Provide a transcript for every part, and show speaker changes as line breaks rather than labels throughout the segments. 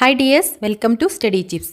Hi dears, welcome to Study Chips.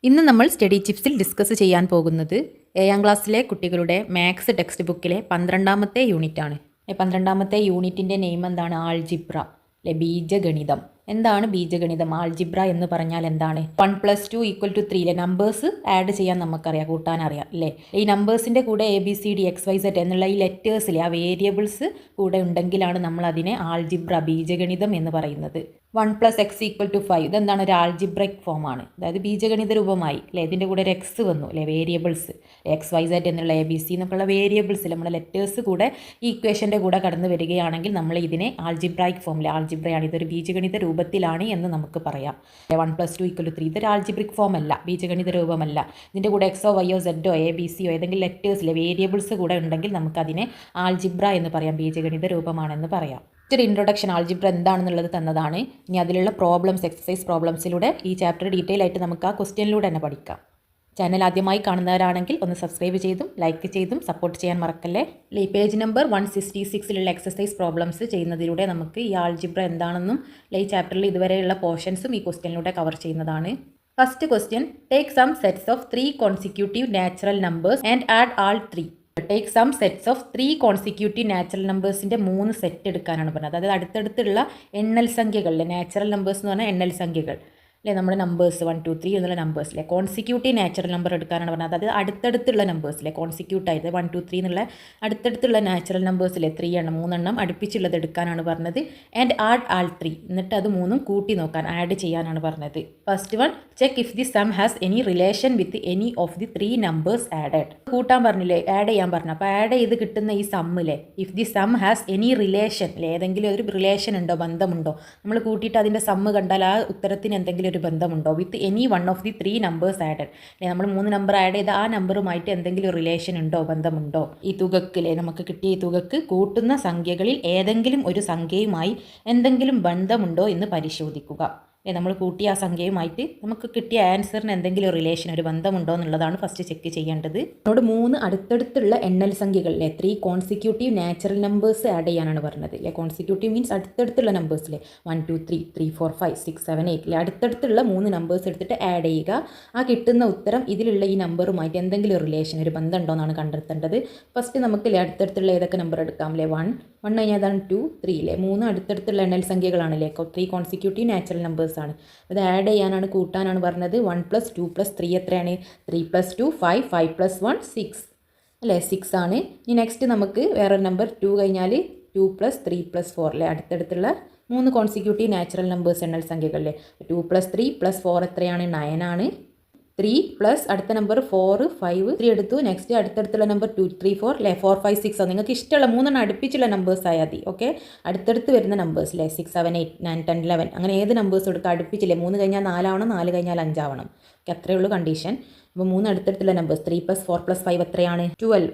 ഇന്ന് നമ്മൾ study ചിപ്സിൽ discuss ചെയ്യാൻ പോകുന്നത് 7ാം ക്ലാസ്സിലെ കുട്ടികളുടെ മാത്സ് ടെക്സ്റ്റ് ബുക്കിലെ 12ാമത്തെ യൂണിറ്റാണ്. 12ാമത്തെ യൂണിറ്റിൻ്റെ നെയിം എന്താണ്? ആൾജിബ്ര അല്ലെ, ബീജഗണിതം. എന്താണ് ബീജഗണിതം? ആൾജിബ്ര എന്ന് പറഞ്ഞാൽ എന്താണ്? 1 + 2 = 3 അല്ലെ, നമ്പേഴ്സ് ആഡ് ചെയ്യാൻ നമുക്കറിയാം, കൂട്ടാനറിയാം അല്ലേ. ഈ നമ്പേഴ്സിൻ്റെ കൂടെ ABCD XYZ എന്നുള്ള ഈ ലെറ്റേഴ്സിലെ ആ വേരിയബിൾസ് കൂടെ ഉണ്ടെങ്കിലാണ് നമ്മൾ അതിനെ ആൾജിബ്ര, ബീജഗണിതം എന്ന് പറയുന്നത്. 1 + x = 5 ഇതെന്താണ്? ഒരു ആൾജിബ്രൈക് ഫോമാണ്, അതായത് ബീജഗണിത രൂപമായി അല്ലേ. ഇതിൻ്റെ കൂടെ ഒരു എക്സ് വന്നു അല്ലേ, വേരിയബിൾസ് XYZ എന്നുള്ള ABC എന്നൊക്കെയുള്ള വേരിയബിൾസ് നമ്മുടെ ലെറ്റേഴ്സ് കൂടെ ഈ ഇക്വേഷൻ്റെ കൂടെ കടന്നു വരികയാണെങ്കിൽ നമ്മൾ ഇതിനെ ആൾജിബ്രൈക് ഫോമിൽ, ആൾജിബ്രയാണ്, ഇതൊരു ബീജഗണിത രൂപത്തിലാണ് എന്ന് നമുക്ക് പറയാം. 1 + 2 = 3 ഇതൊരു ആൾജിബ്രിക് ഫോം അല്ല, ബീജഗണിത രൂപമല്ല. ഇതിൻ്റെ കൂടെ എക്സോ വൈയോ സെഡോ ABCയോ ഏതെങ്കിലും ലെറ്റേഴ്സിലെ വേരിയബിൾസ് കൂടെ ഉണ്ടെങ്കിൽ നമുക്കതിനെ ആൾജിബ്ര എന്ന് പറയാം, ബീജഗണിത രൂപമാണെന്ന് പറയാം. ഒരു ഇൻട്രൊഡക്ഷൻ, ആൾജിബ്ര എന്താണെന്നുള്ളത് തന്നതാണ്. ഇനി അതിലുള്ള പ്രോബ്ലംസ്, എക്സസൈസ് പ്രോബ്ലംസിലൂടെ ഈ ചാപ്റ്റർ ഡീറ്റെയിൽ ആയിട്ട് നമുക്ക് ആ ക്വസ്റ്റ്യനിലൂടെ തന്നെ പഠിക്കാം. ചാനൽ ആദ്യമായി കാണുന്നവരാണെങ്കിൽ ഒന്ന് സബ്സ്ക്രൈബ് ചെയ്തും ലൈക്ക് ചെയ്തും സപ്പോർട്ട് ചെയ്യാൻ മറക്കല്ലേ. ഈ പേജ് നമ്പർ 166 എക്സസൈസ് പ്രോബ്ലംസ് ചെയ്യുന്നതിലൂടെ നമുക്ക് ഈ ആൾജിബ്ര എന്താണെന്നും ഈ ചാപ്റ്ററിൽ ഇതുവരെയുള്ള പോർഷൻസും ഈ ക്വസ്റ്റ്യനിലൂടെ കവർ ചെയ്യുന്നതാണ്. First question, take some sets of 3 consecutive natural numbers and add all 3. Take some sets of 3 consecutive natural നമ്പേഴ്സിൻ്റെ 3 സെറ്റ് എടുക്കാനാണ് പറഞ്ഞത്. അതായത് അടുത്തടുത്തുള്ള എണ്ണൽ സംഖ്യകളിലെ, നാച്ചുറൽ നമ്പേഴ്സ് എന്ന് പറഞ്ഞാൽ എണ്ണൽ സംഖ്യകൾ അല്ലേ, നമ്മുടെ നമ്പേഴ്സ് 1 2 3 എന്നുള്ള നമ്പേഴ്സിലെ കോൺസിക്യൂട്ടീവ് നാച്ചുറൽ നമ്പർ എടുക്കാനാണ് പറഞ്ഞത്. അതായത് അടുത്തടുത്തുള്ള നമ്പേഴ്സിലെ കോൺസിക്യൂട്ടായിട്ട് 1 2 3 എന്നുള്ള അടുത്തടുത്തുള്ള നാച്ചുറൽ നമ്പേഴ്സിലെ 3 എണ്ണം അടുപ്പിച്ചുള്ളത് എടുക്കാനാണ് പറഞ്ഞത്. ആൻഡ് ആഡ് ആൾ 3, എന്നിട്ട് അത് 3ഉം കൂട്ടി നോക്കാൻ, ആഡ് ചെയ്യാനാണ് പറഞ്ഞത്. First one, check if the sum has any relation with any of the 3 numbers added. കൂട്ടാൻ പറഞ്ഞില്ലേ, ആഡ് ചെയ്യാൻ പറഞ്ഞു. അപ്പോൾ ആഡ് ചെയ്ത് കിട്ടുന്ന ഈ സമ്മിലെ if the sum has any relation, ഏതെങ്കിലും ഒരു റിലേഷൻ ഉണ്ടോ, ബന്ധമുണ്ടോ, നമ്മൾ കൂട്ടിയിട്ട് അതിൻ്റെ സമ്മ് കണ്ടാൽ ആ ഉത്തരത്തിന് എന്തെങ്കിലും ഒരു ബന്ധമുണ്ടോ, with any one of the 3 numbers added അല്ലെ, നമ്മൾ 3 നമ്പർ ആഡ് ചെയ്ത് ആ നമ്പറുമായിട്ട് എന്തെങ്കിലും റിലേഷൻ ഉണ്ടോ, ബന്ധമുണ്ടോ. ഈ തുകക്ക് അല്ലേ, നമുക്ക് കിട്ടിയ ഈ തുകക്ക് കൂട്ടുന്ന സംഖ്യകളിൽ ഏതെങ്കിലും ഒരു സംഖ്യയുമായി എന്തെങ്കിലും ബന്ധമുണ്ടോ എന്ന് പരിശോധിക്കുക. നമ്മൾ കൂട്ടിയ ആ സംഖ്യയുമായിട്ട് നമുക്ക് കിട്ടിയ ആൻസറിന് എന്തെങ്കിലും റിലേഷൻ, ഒരു ബന്ധമുണ്ടോ എന്നുള്ളതാണ് ഫസ്റ്റ് ചെക്ക് ചെയ്യേണ്ടത്. അതിനോട് 3 അടുത്തടുത്തുള്ള എണ്ണൽ സംഖ്യകളിലെ 3 കോൺസിക്യൂട്ടീവ് നാച്ചുറൽ നമ്പേഴ്സ് ആഡ് ചെയ്യാനാണ് പറഞ്ഞത് അല്ലേ. കോൺസിക്യൂട്ടീവ് മീൻസ് അടുത്തടുത്തുള്ള നമ്പേഴ്സിലെ 1 2 3 3 4 5 6 7 8 അല്ലെ, അടുത്തടുത്തുള്ള 3 നമ്പേഴ്സ് എടുത്തിട്ട് ആഡ് ചെയ്യുക. ആ കിട്ടുന്ന ഉത്തരം ഇതിലുള്ള ഈ നമ്പറുമായിട്ട് എന്തെങ്കിലും റിലേഷൻ, ഒരു ബന്ധം ഉണ്ടോ എന്നാണ് കണ്ടെത്തേണ്ടത്. ഫസ്റ്റ് നമുക്ക് അടുത്തടുത്തുള്ള ഏതൊക്കെ നമ്പർ എടുക്കാം അല്ലേ. 1 കഴിഞ്ഞാൽ അതാണ് 2 3 അല്ലേ, 3 അടുത്തടുത്തുള്ള എണ്ണൽ സംഖ്യകളാണല്ലേ, 3 കോൺസിക്യൂട്ടീവ് നാച്ചുറൽ നമ്പേഴ്സ് ആണ്. അത് ആഡ് ചെയ്യാനാണ്, കൂട്ടാനാണ് പറഞ്ഞത്. 1 + 2 + 3 എത്രയാണ്? 3 + 2 5 5 + 1 6 അല്ലേ, 6 ആണ്. ഇനി നെക്സ്റ്റ് നമുക്ക് വേറെ നമ്പർ 2 കഴിഞ്ഞാൽ 2 + 3 + 4 അല്ലേ, അടുത്തടുത്തുള്ള 3 കോൺസിക്യൂട്ടീവ് നാച്ചുറൽ നമ്പേഴ്സ് എണ്ണൽ സംഖ്യകളല്ലേ. 2 + 3 + 4 എത്രയാണ്? 9 ആണ്. 3 പ്ലസ് അടുത്ത നമ്പർ 4 5 3 എടുത്തു. നെക്സ്റ്റ് അടുത്തടുത്തുള്ള നമ്പർ 2 3 4 അല്ലേ, 4 5 6 നിങ്ങൾക്ക് ഇഷ്ടമുള്ള 3 അടുപ്പിച്ചുള്ള നമ്പേഴ്സ് ആയാൽ മതി. ഓക്കെ, അടുത്തടുത്ത് വരുന്ന നമ്പേഴ്സ് അല്ലേ, 6 7 8 9 10 11 അങ്ങനെ ഏത് നമ്പേഴ്സ് എടുക്കുക, അടുപ്പിച്ചില്ലേ. 3 കഴിഞ്ഞാൽ 4 ആവണം, 4 കഴിഞ്ഞാൽ 5 ആവണം. ഓക്കെ, അത്രയേ ഉള്ളൂ കണ്ടീഷൻ. അപ്പോൾ 3 അടുത്തടുത്തുള്ള നമ്പേഴ്സ് 3 + 4 + 5 എത്രയാണ്? 12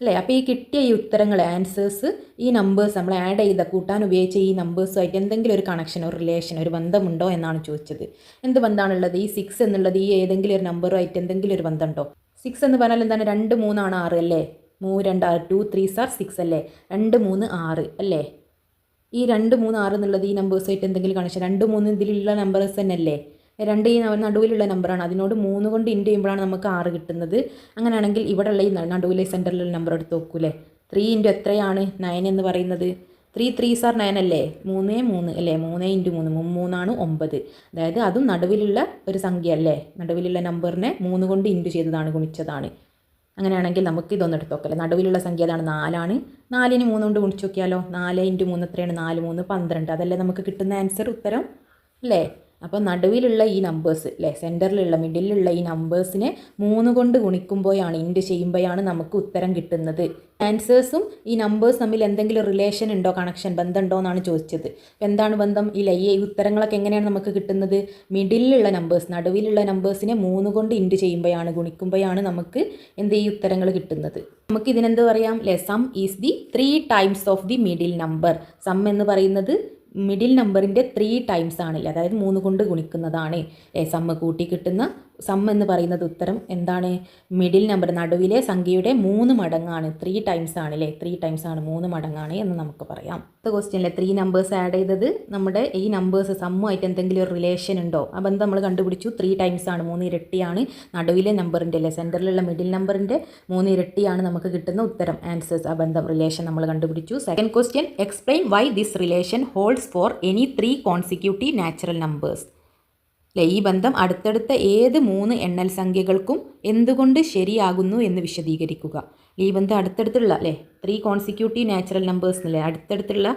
അല്ലേ. അപ്പോൾ ഈ കിട്ടിയ ഈ ഉത്തരങ്ങൾ, ആൻസേഴ്സ്, ഈ നമ്പേഴ്സ് നമ്മൾ ആഡ് ചെയ്ത, കൂട്ടാൻ ഉപയോഗിച്ച ഈ നമ്പേഴ്സുമായിട്ട് എന്തെങ്കിലും ഒരു കണക്ഷൻ, ഒരു റിലേഷൻ, ഒരു ബന്ധമുണ്ടോ എന്നാണ് ചോദിച്ചത്. എന്ത് ബന്ധമാണുള്ളത്? ഈ 6 എന്നുള്ളത് ഈ ഏതെങ്കിലും ഒരു നമ്പറുമായിട്ട് എന്തെങ്കിലും ഒരു ബന്ധമുണ്ടോ? 6 എന്ന് പറഞ്ഞാൽ എന്താണ്? 2 3 ആണ് 6 അല്ലേ, 3 2 6 2 3 6 അല്ലേ, 2 3 6 അല്ലേ. ഈ 2 3 6 എന്നുള്ളത് ഈ നമ്പേഴ്സുമായിട്ട് എന്തെങ്കിലും കണക്ഷൻ, 2 3 ഇതിലുള്ള നമ്പേഴ്സ് തന്നെ അല്ലേ. 2 ഈ നടുവിലുള്ള നമ്പറാണ്, അതിനോട് 3 കൊണ്ട് ഇൻറ്റു ചെയ്യുമ്പോഴാണ് നമുക്ക് 6 കിട്ടുന്നത്. അങ്ങനെയാണെങ്കിൽ ഇവിടെയുള്ള ഈ നടുവിലെ സെൻറ്ററിലുള്ള നമ്പർ എടുത്ത് നോക്കൂലേ. 3 ഇൻറ്റു എത്രയാണ്? 9 എന്ന് പറയുന്നത്. 3 3s are 9 അല്ലേ, 3 3 അല്ലേ, 3 ഇൻറ്റു 3 3 9. അതായത് അതും നടുവിലുള്ള ഒരു സംഖ്യ അല്ലേ, നടുവിലുള്ള നമ്പറിനെ 3 കൊണ്ട് ഇൻറ്റു ചെയ്തതാണ്, ഗുണിച്ചതാണ്. അങ്ങനെയാണെങ്കിൽ നമുക്ക് ഇതൊന്നും എടുത്ത് നോക്കല്ലേ. നടുവിലുള്ള സംഖ്യ ഏതാണ്? 4 ആണ്. 4ന് 3 കൊണ്ട് ഗുണിച്ച് നോക്കിയാലോ. 4 ഇൻറ്റു 3 എത്രയാണ്? 4 3 12 അതല്ലേ നമുക്ക് കിട്ടുന്ന ആൻസർ, ഉത്തരം അല്ലേ. അപ്പോൾ നടുവിലുള്ള ഈ നമ്പേഴ്സ് അല്ലേ, സെൻറ്ററിലുള്ള മിഡിലുള്ള ഈ നമ്പേഴ്സിനെ 3 കൊണ്ട് ഗുണിക്കുമ്പോഴാണ്, ഇൻറ്റു ചെയ്യുമ്പോഴാണ് നമുക്ക് ഉത്തരം കിട്ടുന്നത്. ആൻസേഴ്സും ഈ നമ്പേഴ്സ് തമ്മിൽ എന്തെങ്കിലും റിലേഷൻ ഉണ്ടോ, കണക്ഷൻ, ബന്ധം ഉണ്ടോ എന്നാണ് ചോദിച്ചത്. എന്താണ് ബന്ധം? ഈ ഉത്തരങ്ങളൊക്കെ എങ്ങനെയാണ് നമുക്ക് കിട്ടുന്നത്? മിഡിലുള്ള നമ്പേഴ്സ്, നടുവിലുള്ള നമ്പേഴ്സിനെ 3 കൊണ്ട് ഇൻറ്റു ചെയ്യുമ്പോഴാണ്, ഗുണിക്കുമ്പോഴാണ് നമുക്ക് ഈ ഉത്തരങ്ങൾ കിട്ടുന്നത്. നമുക്ക് ഇതിനെന്ത് പറയാം അല്ലേ? Sum is the 3 times of the middle number. Sum എന്ന് പറയുന്നത് മിഡിൽ നമ്പറിൻ്റെ 3 ടൈംസ് ആണല്ലേ, അതായത് 3 കൊണ്ട് ഗുണിക്കുന്നതാണ്. സമ്മ് കൂട്ടി കിട്ടുന്ന സം എന്ന് പറയുന്നത് ഉത്തരം എന്താണ്? മിഡിൽ നമ്പർ, നടുവിലെ സംഖ്യയുടെ 3 മടങ്ങാണ്. 3 ടൈംസ് ആണ് അല്ലേ? 3 ടൈംസ് ആണ്, 3 മടങ്ങാണ് എന്ന് നമുക്ക് പറയാം. അടുത്ത ക്വസ്റ്റ്യനിലെ 3 നമ്പേഴ്സ് ആഡ് ചെയ്തത് നമ്മുടെ ഈ നമ്പേഴ്സ് സമ്മുമായിട്ട് എന്തെങ്കിലും ഒരു റിലേഷൻ ഉണ്ടോ? ആ ബന്ധം നമ്മൾ കണ്ടുപിടിച്ചു. 3 ടൈംസ് ആണ്, 3 ഇരട്ടിയാണ്. നടുവിലെ നമ്പറിൻ്റെ അല്ലേ, സെൻറ്ററിലുള്ള മിഡിൽ നമ്പറിൻ്റെ 3 ഇരട്ടിയാണ് നമുക്ക് കിട്ടുന്ന ഉത്തരം. ആൻസേഴ്സ്, ആ ബന്ധം, റിലേഷൻ നമ്മൾ കണ്ടുപിടിച്ചു. Second question, explain why this relation holds for any 3 consecutive natural numbers. അല്ലേ, ഈ ബന്ധം അടുത്തടുത്ത ഏത് 3 എണ്ണൽ സംഖ്യകൾക്കും എന്തുകൊണ്ട് ശരിയാകുന്നു എന്ന് വിശദീകരിക്കുക. ഈ ബന്ധം അടുത്തടുത്തുള്ള അല്ലേ 3 കോൺസിക്യൂട്ടീവ് നാച്ചുറൽ നമ്പേഴ്സ് അല്ലേ, അടുത്തടുത്തുള്ള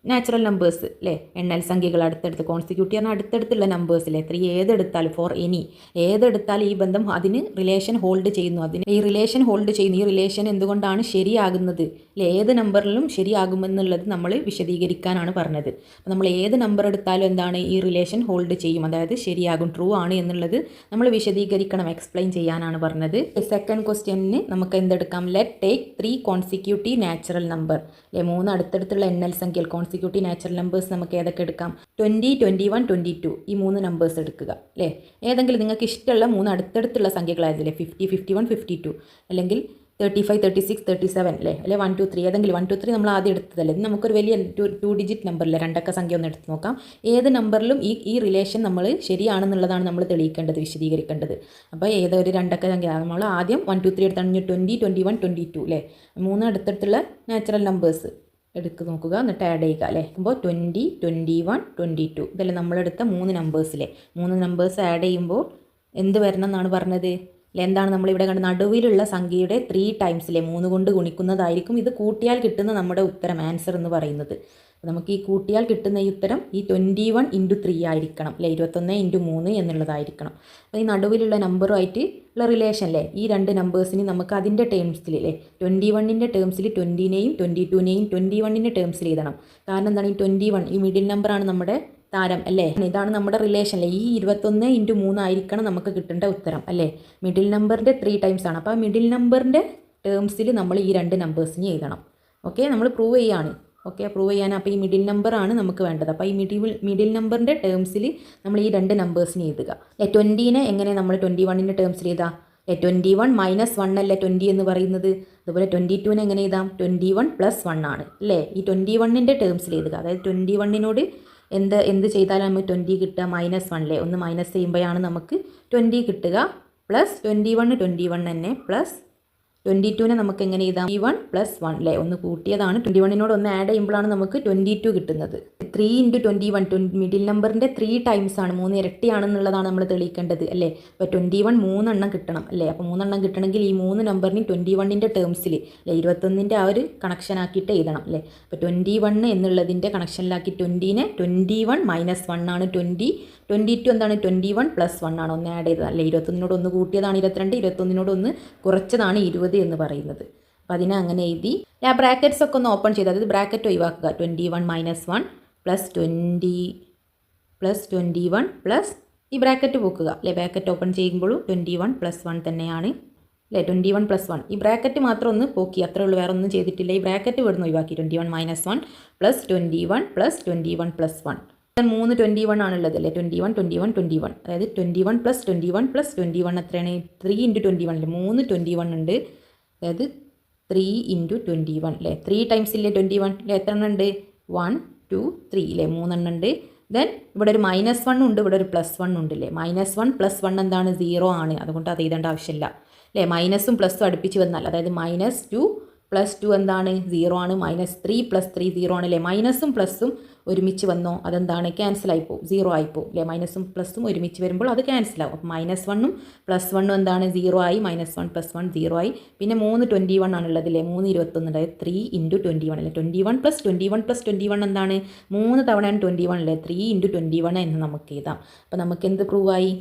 നാച്ചുറൽ നമ്പേഴ്സ് അല്ലേ, എണ്ണൽ സംഖ്യകൾ അടുത്തടുത്ത്, കോൺസിക്യൂട്ടീവ് പറഞ്ഞാൽ അടുത്തടുത്തുള്ള നമ്പേഴ്സ് അല്ലേ, 3 ഏതെടുത്താലും, ഫോർ എനി ഏതെടുത്താലും ഈ ബന്ധം അതിന് റിലേഷൻ ഹോൾഡ് ചെയ്യുന്നു. അതിന് ഈ റിലേഷൻ ഹോൾഡ് ചെയ്യുന്നു. ഈ റിലേഷൻ എന്തുകൊണ്ടാണ് ശരിയാകുന്നത് അല്ലേ, ഏത് നമ്പറിലും ശരിയാകുമെന്നുള്ളത് നമ്മൾ വിശദീകരിക്കാനാണ് പറഞ്ഞത്. അപ്പോൾ നമ്മൾ ഏത് നമ്പർ എടുത്താലും എന്താണ്, ഈ റിലേഷൻ ഹോൾഡ് ചെയ്യും, അതായത് ശരിയാകും, ട്രൂ ആണ് എന്നുള്ളത് നമ്മൾ വിശദീകരിക്കണം, എക്സ്പ്ലെയിൻ ചെയ്യാനാണ് പറഞ്ഞത്. സെക്കൻഡ് ക്വസ്റ്റ്യനിന് നമുക്ക് എന്തെടുക്കാം? Let take 3 consecutive natural number അല്ലേ, 3 അടുത്തടുത്തുള്ള എണ്ണൽ സംഖ്യകൾ കോൺസിക്യൂട്ടീവ് നാച്ചുറൽ നമ്പേഴ്സ് നമുക്ക് ഏതൊക്കെ എടുക്കാം? 20, 21, 22 ഈ 3 നമ്പേഴ്സ് എടുക്കുക അല്ലേ. ഏതെങ്കിലും നിങ്ങൾക്ക് ഇഷ്ടമുള്ള 3 അടുത്തടുത്തുള്ള സംഖ്യകളായതില്ലേ, 50, 51, 52 അല്ലെങ്കിൽ 35, 36, 37 അല്ലേ, 1, 2, 3 ഏതെങ്കിലും 1, 2, 3 നമ്മൾ ആദ്യം എടുത്തതല്ലേ. ഇത് നമുക്കൊരു വലിയ 2 ഡിജിറ്റ് നമ്പറില്ലേ, 2 അക്ക സംഖ്യ ഒന്ന് എടുത്ത് നോക്കാം. ഏത് നമ്പറിലും ഈ റിലേഷൻ നമ്മൾ ശരിയാണെന്നുള്ളതാണ് നമ്മൾ തെളിയിക്കേണ്ടത്, വിശദീകരിക്കേണ്ടത്. അപ്പോൾ ഏതൊരു 2 അക്ക സംഖ്യ നമ്മൾ ആദ്യം 1, 2, 3 എടുത്താണ് 20, 21, 22 അല്ലേ, 3 അടുത്തടുത്തുള്ള നാച്ചുറൽ നമ്പേഴ്സ് എടുത്ത് നോക്കുക, എന്നിട്ട് ആഡ് ചെയ്യുക അല്ലേ. അപ്പോൾ 20, 21, 22 ഇതല്ലേ നമ്മളെടുത്ത 3 നമ്പേഴ്സിലെ 3 നമ്പേഴ്സ് ആഡ് ചെയ്യുമ്പോൾ എന്ത് വരണം എന്നാണ് പറഞ്ഞത്? എന്താണ് നമ്മളിവിടെ കണ്ട് നടുവിലുള്ള സംഖ്യയുടെ 3 ടൈംസിലെ 3 കൊണ്ട് ഗുണിക്കുന്നതായിരിക്കും ഇത് കൂട്ടിയാൽ കിട്ടുന്ന നമ്മുടെ ഉത്തരം, ആൻസർ എന്ന് പറയുന്നത്. നമുക്ക് ഈ കൂട്ടിയാൽ കിട്ടുന്ന ഈ ഉത്തരം ഈ 21 × 3 ആയിരിക്കണം അല്ലേ, 21 × 3 എന്നുള്ളതായിരിക്കണം. അപ്പോൾ ഈ നടുവിലുള്ള നമ്പറുമായിട്ട് ഉള്ള റിലേഷൻ അല്ലേ, ഈ 2 നമ്പേഴ്സിന് നമുക്ക് അതിൻ്റെ ടേംസിൽ അല്ലേ, 21ൻ്റെ ടേംസിൽ 20നെയും 22നെയും 21ൻ്റെ ടേംസിൽ എഴുതണം. കാരണം എന്താണ്, ഈ 21 ഈ മിഡിൽ നമ്പറാണ് നമ്മുടെ താരം അല്ലേ, ഇതാണ് നമ്മുടെ റിലേഷൻ അല്ലേ. ഈ 21 × 3 ആയിരിക്കണം നമുക്ക് കിട്ടേണ്ട ഉത്തരം അല്ലേ. മിഡിൽ നമ്പറിൻ്റെ 3 ടൈംസ് ആണ്. അപ്പോൾ ആ മിഡിൽ നമ്പറിൻ്റെ ടേംസിൽ നമ്മൾ ഈ 2 നമ്പേഴ്സിന് എഴുതണം. ഓക്കെ, നമ്മൾ പ്രൂവ് ചെയ്യാണ്. ഓക്കെ, പ്രൂവ് ചെയ്യാൻ അപ്പോൾ ഈ മിഡിൽ നമ്പറാണ് നമുക്ക് വേണ്ടത്. അപ്പോൾ ഈ മിഡിൽ നമ്പറിൻ്റെ ടേംസിൽ നമ്മൾ ഈ 2 നമ്പേഴ്സിന് എഴുതുക. 20നെ എങ്ങനെ നമ്മൾ 21ൻ്റെ ടേംസിൽ എഴുതാം? 21 - 1 അല്ലേ 20 എന്ന് പറയുന്നത്. അതുപോലെ 22നെ എങ്ങനെ എഴുതാം? 21 + 1 ആണ് അല്ലേ. ഈ 21ൻ്റെ ടേംസിൽ എഴുതുക. അതായത് 21നോട് എന്ത് ചെയ്താലും നമുക്ക് 20 കിട്ടുക? -1 അല്ലേ. ഒന്ന് മൈനസ് ചെയ്യുമ്പോഴാണ് നമുക്ക് 20 കിട്ടുക. പ്ലസ് 21 21 തന്നെ, പ്ലസ് 22നെ നമുക്ക് എങ്ങനെ എഴുതാം? 21 + 1 അല്ലേ, ഒന്ന് കൂട്ടിയതാണ്. 21നോട് ഒന്ന് ആഡ് ചെയ്യുമ്പോഴാണ് നമുക്ക് 22 കിട്ടുന്നത്. 3 × 21 മിഡിൽ നമ്പറിൻ്റെ 3 ടൈംസ് ആണ്, 3 ഇരട്ടിയാണെന്നുള്ളതാണ് നമ്മൾ തെളിയിക്കേണ്ടത് അല്ലേ. അപ്പോൾ 21 3 എണ്ണം കിട്ടണം അല്ലേ. അപ്പോൾ 3 എണ്ണം കിട്ടണമെങ്കിൽ ഈ 3 നമ്പറിന് 21ൻ്റെ ടേംസിൽ അല്ലേ 21ൻ്റെ ആ ഒരു കണക്ഷൻ ആക്കിയിട്ട് എഴുതണം അല്ലേ. അപ്പോൾ 21 എന്നുള്ളതിൻ്റെ കണക്ഷനിലാക്കി 20നെ 21 - 1 ആണ് 20, 22 എന്താണ് 21 + 1 ആണ്, ഒന്ന് ആഡ് ചെയ്തത് അല്ലേ. 21നോട് ഒന്ന് കൂട്ടിയതാണ് 22, 21നോട് ഒന്ന് കുറച്ചതാണ് 20 എന്ന് പറയുന്നത്. അപ്പോൾ അതിനെ അങ്ങനെ എഴുതി. ആ ബ്രാക്കറ്റ്സ് ഒക്കെ ഒന്ന് ഓപ്പൺ ചെയ്ത്, അതായത് ബ്രാക്കറ്റ് ഒഴിവാക്കുക. 21 - 1 + 20 + 21 പ്ലസ് ഈ ബ്രാക്കറ്റ് പോക്കുക അല്ലേ. ബ്രാക്കറ്റ് ഓപ്പൺ ചെയ്യുമ്പോഴും 21 + 1 തന്നെയാണ് അല്ലേ. 21 + 1 ഈ ബ്രാക്കറ്റ് മാത്രം ഒന്ന് പോക്കി, അത്രേ ഉള്ളൂ, വേറെ ഒന്നും ചെയ്തിട്ടില്ല. ഈ ബ്രാക്കറ്റ് ഇവിടുന്ന് ഒഴിവാക്കി. 21 - 1 + 21 + 21 + 1 3 21 ആണുള്ളത് അല്ലേ. 21 21 21 അതായത് 21 + 21 + 21 എത്രയാണ്? 3 × 21 അല്ലേ. 3 21 ഉണ്ട്, അതായത് 3 × 21 അല്ലേ. 3 ടൈംസ് ഇല്ലേ 21 അല്ലേ. എത്ര എണ്ണം ഉണ്ട്? 1 2 3 അല്ലേ, 3 എണ്ണം ഉണ്ട്. ദെൻ ഇവിടെ ഒരു -1 ഉണ്ട്, ഇവിടെ ഒരു +1 ഉണ്ട് അല്ലേ. -1 + 1 എന്താണ്? 0 ആണ്, അതുകൊണ്ട് അത് എഴുതേണ്ട ആവശ്യമില്ല അല്ലേ. മൈനസും പ്ലസും അടുപ്പിച്ച് വന്നാൽ, അതായത് -2 + 2 എന്താണ്? 0 ആണ്. -3 + 3 0 ആണ് അല്ലേ. മൈനസും പ്ലസും ഒരുമിച്ച് വന്നോ അതെന്താണ്? ക്യാൻസൽ ആയിപ്പോവും, 0 ആയിപ്പോവും അല്ലേ. മൈനസും പ്ലസും ഒരുമിച്ച് വരുമ്പോൾ അത് ക്യാൻസലാവും. അപ്പോൾ -1ഉം +1ഉം എന്താണ്? 0 ആയി. -1 + 1 0 ആയി. പിന്നെ 3 21 ആണുള്ളത് അല്ലേ. 3 21 അതായത് 3 × 21 അല്ലേ. 21 + 21 + 21 എന്താണ്? 3 തവണയാണ് 21 അല്ലേ. 3 × 21 എന്ന് നമുക്ക് എഴുതാം. അപ്പോൾ നമുക്ക് എന്ത് പ്രൂവ് ആയി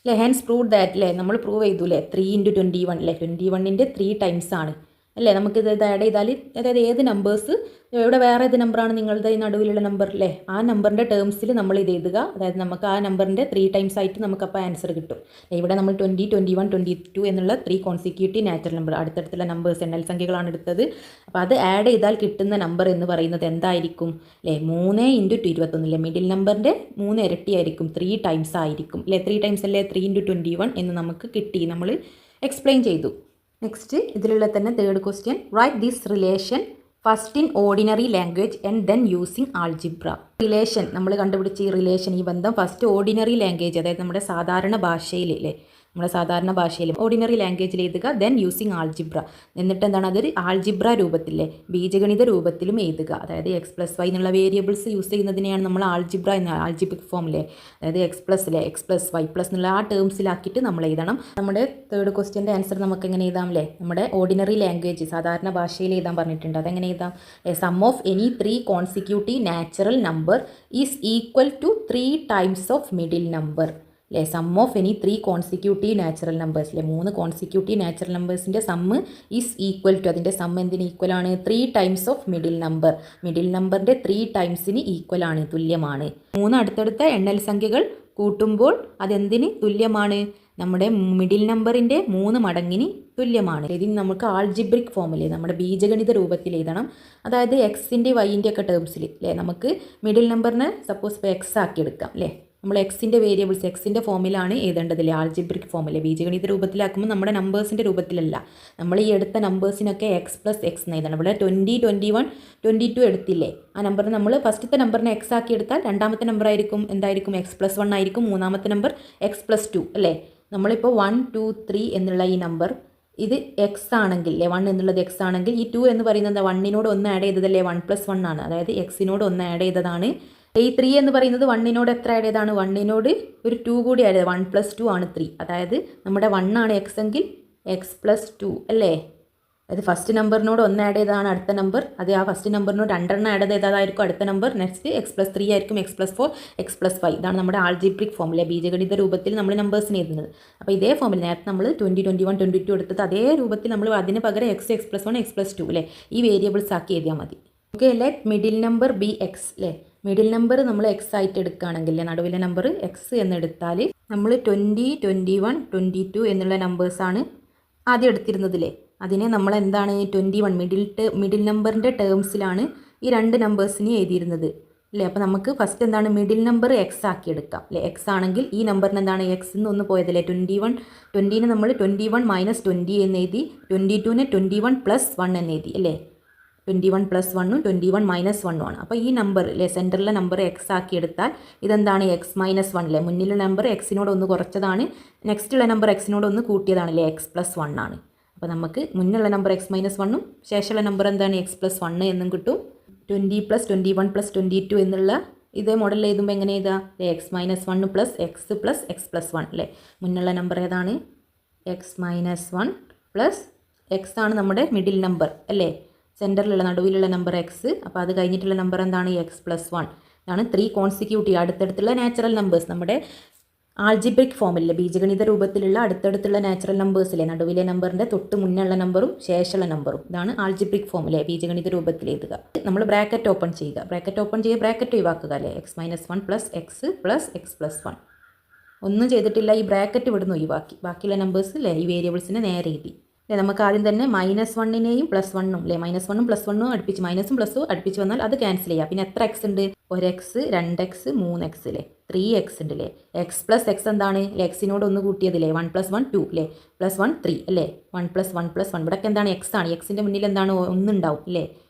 അല്ലേ? ഹെൻസ് പ്രൂവ് ദാറ്റ് അല്ലേ, നമ്മൾ പ്രൂവ് ചെയ്തു അല്ലേ. 3 × 21 അല്ലേ, 21ൻ്റെ 3 ടൈംസ് ആണ് അല്ലേ? നമുക്കിത് ആഡ് ചെയ്താൽ അതായത് ഏത് നമ്പേഴ്സ് ഇവിടെ വേറെ ഏത് നമ്പറാണ് നിങ്ങളുടെ ഈ നടുവിലുള്ള നമ്പർ അല്ലേ, ആ നമ്പറിൻ്റെ ടേംസിൽ നമ്മൾ ഇത് എഴുതുക. അതായത് നമുക്ക് ആ നമ്പറിൻ്റെ 3 ടൈംസ് ആയിട്ട് നമുക്കപ്പോൾ ആൻസർ കിട്ടും. ഇവിടെ നമ്മൾ 20, 21, 22 എന്നുള്ള 3 കോൺസിക്യൂട്ടീവ് നാച്ചുറൽ നമ്പർ അടുത്തടുത്തുള്ള നമ്പേഴ്സ് എണ്ണൽ സംഖ്യകളാണ് എടുത്തത്. അപ്പോൾ അത് ആഡ് ചെയ്താൽ കിട്ടുന്ന നമ്പർ എന്ന് പറയുന്നത് എന്തായിരിക്കും അല്ലേ? 3 × 21 അല്ലേ? മിഡിൽ നമ്പറിൻ്റെ 3 ഇരട്ടിയായിരിക്കും, 3 ടൈംസ് ആയിരിക്കും അല്ലേ? 3 ടൈംസ് അല്ലേ 3 × 21 എന്ന് നമുക്ക് കിട്ടി, നമ്മൾ എക്സ്പ്ലെയിൻ ചെയ്തു. നെക്സ്റ്റ് ഇതിലുള്ള തന്നെ third question, right this relation first in ordinary language and then using algebra. Relation നമ്മൾ കണ്ടുപിടിച്ച ഈ റിലേഷൻ, ഈ ബന്ധം ഫസ്റ്റ് ഓർഡിനറി ലാംഗ്വേജ് അതായത് നമ്മുടെ സാധാരണ ഭാഷയിൽ അല്ലേ, നമ്മുടെ സാധാരണ ഭാഷയിൽ ഓർഡിനറി ലാംഗ്വേജിൽ എഴുതുക, ദെൻ യൂസിങ് ആൾജിബ്ര. എന്നിട്ട് എന്താണ് അതൊരു ആൾജിബ്ര രൂപത്തിലെ ബീജഗണിത രൂപത്തിലും എഴുതുക. അതായത് x+y എന്നുള്ള വേരിയബിൾസ് യൂസ് ചെയ്യുന്നതിനെയാണ് നമ്മൾ ആൾജിബ്ര എന്ന ആൾജിബ്രിക് ഫോമിലെ, അതായത് x+y+ എന്നുള്ള ആ ടേംസിലാക്കിയിട്ട് നമ്മൾ എഴുതണം. നമ്മുടെ തേർഡ് ക്വസ്റ്റ്യൻ്റെ ആൻസർ നമുക്ക് എങ്ങനെ എഴുതാം അല്ലേ? നമ്മുടെ ഓർഡിനറി ലാംഗ്വേജ് സാധാരണ ഭാഷയിൽ എഴുതാൻ പറഞ്ഞിട്ടുണ്ട്, അതെങ്ങനെ എഴുതാം? Sum of any 3 consecutive natural number is equal to 3 times of middle number അല്ലേ? Sum of any 3 consecutive natural numbers അല്ലേ, 3 കോൺസിക്യൂട്ടീവ് നാച്ചുറൽ നമ്പേഴ്സിൻ്റെ സമ്മ് ഈസ് ഈക്വൽ ടു, അതിൻ്റെ സമ്മ് എന്തിന് ഈക്വലാണ്? 3 times of middle number, middle നമ്പറിൻ്റെ 3 ടൈംസിന് ഈക്വലാണ്, തുല്യമാണ്. 3 അടുത്തടുത്ത എണ്ണൽ സംഖ്യകൾ കൂട്ടുമ്പോൾ അതെന്തിന് തുല്യമാണ്? നമ്മുടെ മിഡിൽ നമ്പറിൻ്റെ 3 മടങ്ങിന് തുല്യമാണ്. ഇതിന് നമുക്ക് ആൾജിബ്രിക് ഫോമിൽ നമ്മുടെ ബീജഗണിത രൂപത്തിൽ എഴുതണം. അതായത് എക്സിൻ്റെ വൈൻ്റെ ഒക്കെ ടേംസിൽ അല്ലേ, നമുക്ക് മിഡിൽ നമ്പറിനെ സപ്പോസ് ഇപ്പോൾ എക്സ് ആക്കി എടുക്കാം അല്ലേ. നമ്മൾ എക്സിൻ്റെ വേരിയബിൾസ് എക്സിൻ്റെ ഫോമിലാണ് എഴുതേണ്ടതില്ലേ, ആൾജിബ്രിക് ഫോമിലെ. ബീജഗണിത രൂപത്തിലാക്കുമ്പോൾ നമ്മുടെ നമ്പേഴ്സിൻ്റെ രൂപത്തിലല്ല, നമ്മൾ ഈ എടുത്ത നമ്പേഴ്സിനൊക്കെ x+x എന്ന് എഴുതണം. ഇവിടെ 20, 21, 22 എടുത്തില്ലേ, ആ നമ്പറിന് നമ്മൾ ഫസ്റ്റത്തെ നമ്പറിനെ എക്സ് ആക്കി എടുത്താൽ രണ്ടാമത്തെ നമ്പർ ആയിരിക്കും എന്തായിരിക്കും? x+1 ആയിരിക്കും. മൂന്നാമത്തെ നമ്പർ x+2 അല്ലേ. നമ്മളിപ്പോൾ 1, 2, 3 എന്നുള്ള ഈ നമ്പർ ഇത് എക്സ് ആണെങ്കിൽ അല്ലേ, 1 എന്നുള്ളത് എക്സ് ആണെങ്കിൽ ഈ 2 എന്ന് പറയുന്നത് 1നോട് 1 ആഡ് ചെയ്തതല്ലേ, 1+1 ആണ്. അതായത് എക്സിനോട് 1 ആഡ് ചെയ്തതാണ്. ഈ 3 എന്ന് പറയുന്നത് 1നോട് എത്ര ആഡ് ചെയ്താണ്? 1നോട് ഒരു 2 കൂടി ആഡ് ചെയ്ത് 1+2 ആണ് 3. അതായത് നമ്മുടെ 1 ആണ് എക്സ് എങ്കിൽ x+2 അല്ലേ. അതായത് ഫസ്റ്റ് നമ്പറിനോട് 1 ആഡ് ചെയ്തതാണ് അടുത്ത നമ്പർ, അത് ആ ഫസ്റ്റ് നമ്പറിനോട് 2 ആഡ് ചെയ്തതായിരിക്കും അടുത്ത നമ്പർ. നെക്സ്റ്റ് x+3 ആയിരിക്കും, x+4, x+5. ഇതാണ് നമ്മുടെ ആൾജിബ്രിക് ഫോമിലെ ബീജഗണിത രൂപത്തിൽ നമ്മൾ നമ്പേഴ്സിന് എഴുതുന്നത്. അപ്പോൾ ഇതേ ഫോമിൽ നേരത്തെ നമ്മൾ 20, 21, 22 എടുത്തത് അതേ രൂപത്തിൽ നമ്മൾ അതിന് പകരം x+1, x+2 അല്ലേ, ഈ വേരിയബിൾസ് ആക്കി എഴുതിയാൽ മതി. Okay, let middle number B X അല്ലേ. മിഡിൽ നമ്പർ നമ്മൾ എക്സ് ആയിട്ട് എടുക്കുകയാണെങ്കിൽ നടുവിലെ നമ്പർ എക്സ് എന്നെടുത്താൽ നമ്മൾ 20, 21, 22 എന്നുള്ള നമ്പേഴ്സാണ് ആദ്യം എടുത്തിരുന്നതില്ലേ. അതിനെ നമ്മൾ എന്താണ് 21 മിഡിൽ നമ്പറിൻ്റെ ടേംസിലാണ് ഈ 2 നമ്പേഴ്സിനെ എഴുതിയിരുന്നത് അല്ലേ. അപ്പോൾ നമുക്ക് ഫസ്റ്റ് എന്താണ് മിഡിൽ നമ്പർ എക്സ് ആക്കി എടുക്കാം അല്ലേ. എക്സ് ആണെങ്കിൽ ഈ നമ്പറിന് എന്താണ് എക്സ് എന്ന് ഒന്ന് പോയതല്ലേ. 20ന് നമ്മൾ 21 - 20 എന്ന് എഴുതി, 22ന് 21 + 1 എന്ന് എഴുതി അല്ലേ. 21 + 1ഉം 21 - 1ഉം ആണ്. അപ്പോൾ ഈ നമ്പർ അല്ലേ സെൻറ്ററിലെ നമ്പർ എക്സ് ആക്കി എടുത്താൽ ഇതെന്താണ് x-1 അല്ലേ. മുന്നിലുള്ള നമ്പർ എക്സിനോട് 1 കുറച്ചതാണ്, നെക്സ്റ്റുള്ള നമ്പർ എക്സിനോട് 1 കൂട്ടിയതാണല്ലേ, x+1 ആണ്. അപ്പോൾ നമുക്ക് മുന്നുള്ള നമ്പർ x-1ഉം ശേഷമുള്ള നമ്പർ എന്താണ് x+1 എന്നും കിട്ടും. 20 + 21 + 22 എന്നുള്ള ഇതേ മോഡലിൽ എഴുതുമ്പോൾ എങ്ങനെ എഴുതാം? x-1 + x + x+1 അല്ലേ. മുന്നുള്ള നമ്പർ ഏതാണ്? x-1 + x ആണ് നമ്മുടെ മിഡിൽ നമ്പർ അല്ലേ, സെൻറ്ററിലുള്ള നടുവിലുള്ള നമ്പർ എക്സ്. അപ്പോൾ അത് കഴിഞ്ഞിട്ടുള്ള നമ്പർ എന്താണ്? x+1. ഇതാണ് 3 കോൺസിക്യൂട്ടീവ് അടുത്തടുത്തുള്ള നാച്ചുറൽ നമ്പേഴ്സ്. നമ്മുടെ ആൾജിബ്രിക് ഫോമിലെ ബീജഗണിത രൂപത്തിലുള്ള അടുത്തടുത്തുള്ള നാച്ചുറൽ നമ്പേഴ്സിലെ നടുവിലെ നമ്പറിൻ്റെ തൊട്ട് മുന്നുള്ള നമ്പറും ശേഷമുള്ള നമ്പറും, ഇതാണ് ആൾജിബ്രിക് ഫോമിലെ ബീജഗണിത രൂപത്തിൽ എഴുതുക. നമ്മൾ ബ്രാക്കറ്റ് ഓപ്പൺ ചെയ്യുക, ബ്രാക്കറ്റ് ഒഴിവാക്കുക അല്ലേ. x-1 + x + x+1 ഒന്നും ചെയ്തിട്ടില്ല, ഈ ബ്രാക്കറ്റ് ഇവിടുന്ന് ഒഴിവാക്കി. ബാക്കിയുള്ള നമ്പേഴ്സ് അല്ലേ ഈ വേരിയബിൾസിനെ നേരെ എഴുതി അല്ലേ. നമുക്ക് ആദ്യം തന്നെ -1നെയും +1ഉം അല്ലേ, -1ഉം +1ഉം അടുപ്പിച്ച് മൈനസും പ്ലസും അടുപ്പിച്ച് വന്നാൽ അത് ക്യാൻസൽ ചെയ്യാം. പിന്നെ എത്ര എക്സ് ഉണ്ട്? 1x, 2x, 3x അല്ലേ, 3x ഉണ്ട് അല്ലേ. x+x എന്താണ്? എക്സിനോട് 1 കൂട്ടിയതില്ലേ, 1 + 1 2 അല്ലേ, +1 3 അല്ലേ, 1 + 1 + 1 ഇവിടെയൊക്കെ എന്താണ്? x ആണ്. എക്സിൻ്റെ മുന്നിൽ എന്താണ്? 1 ഉണ്ടാവും അല്ലേ.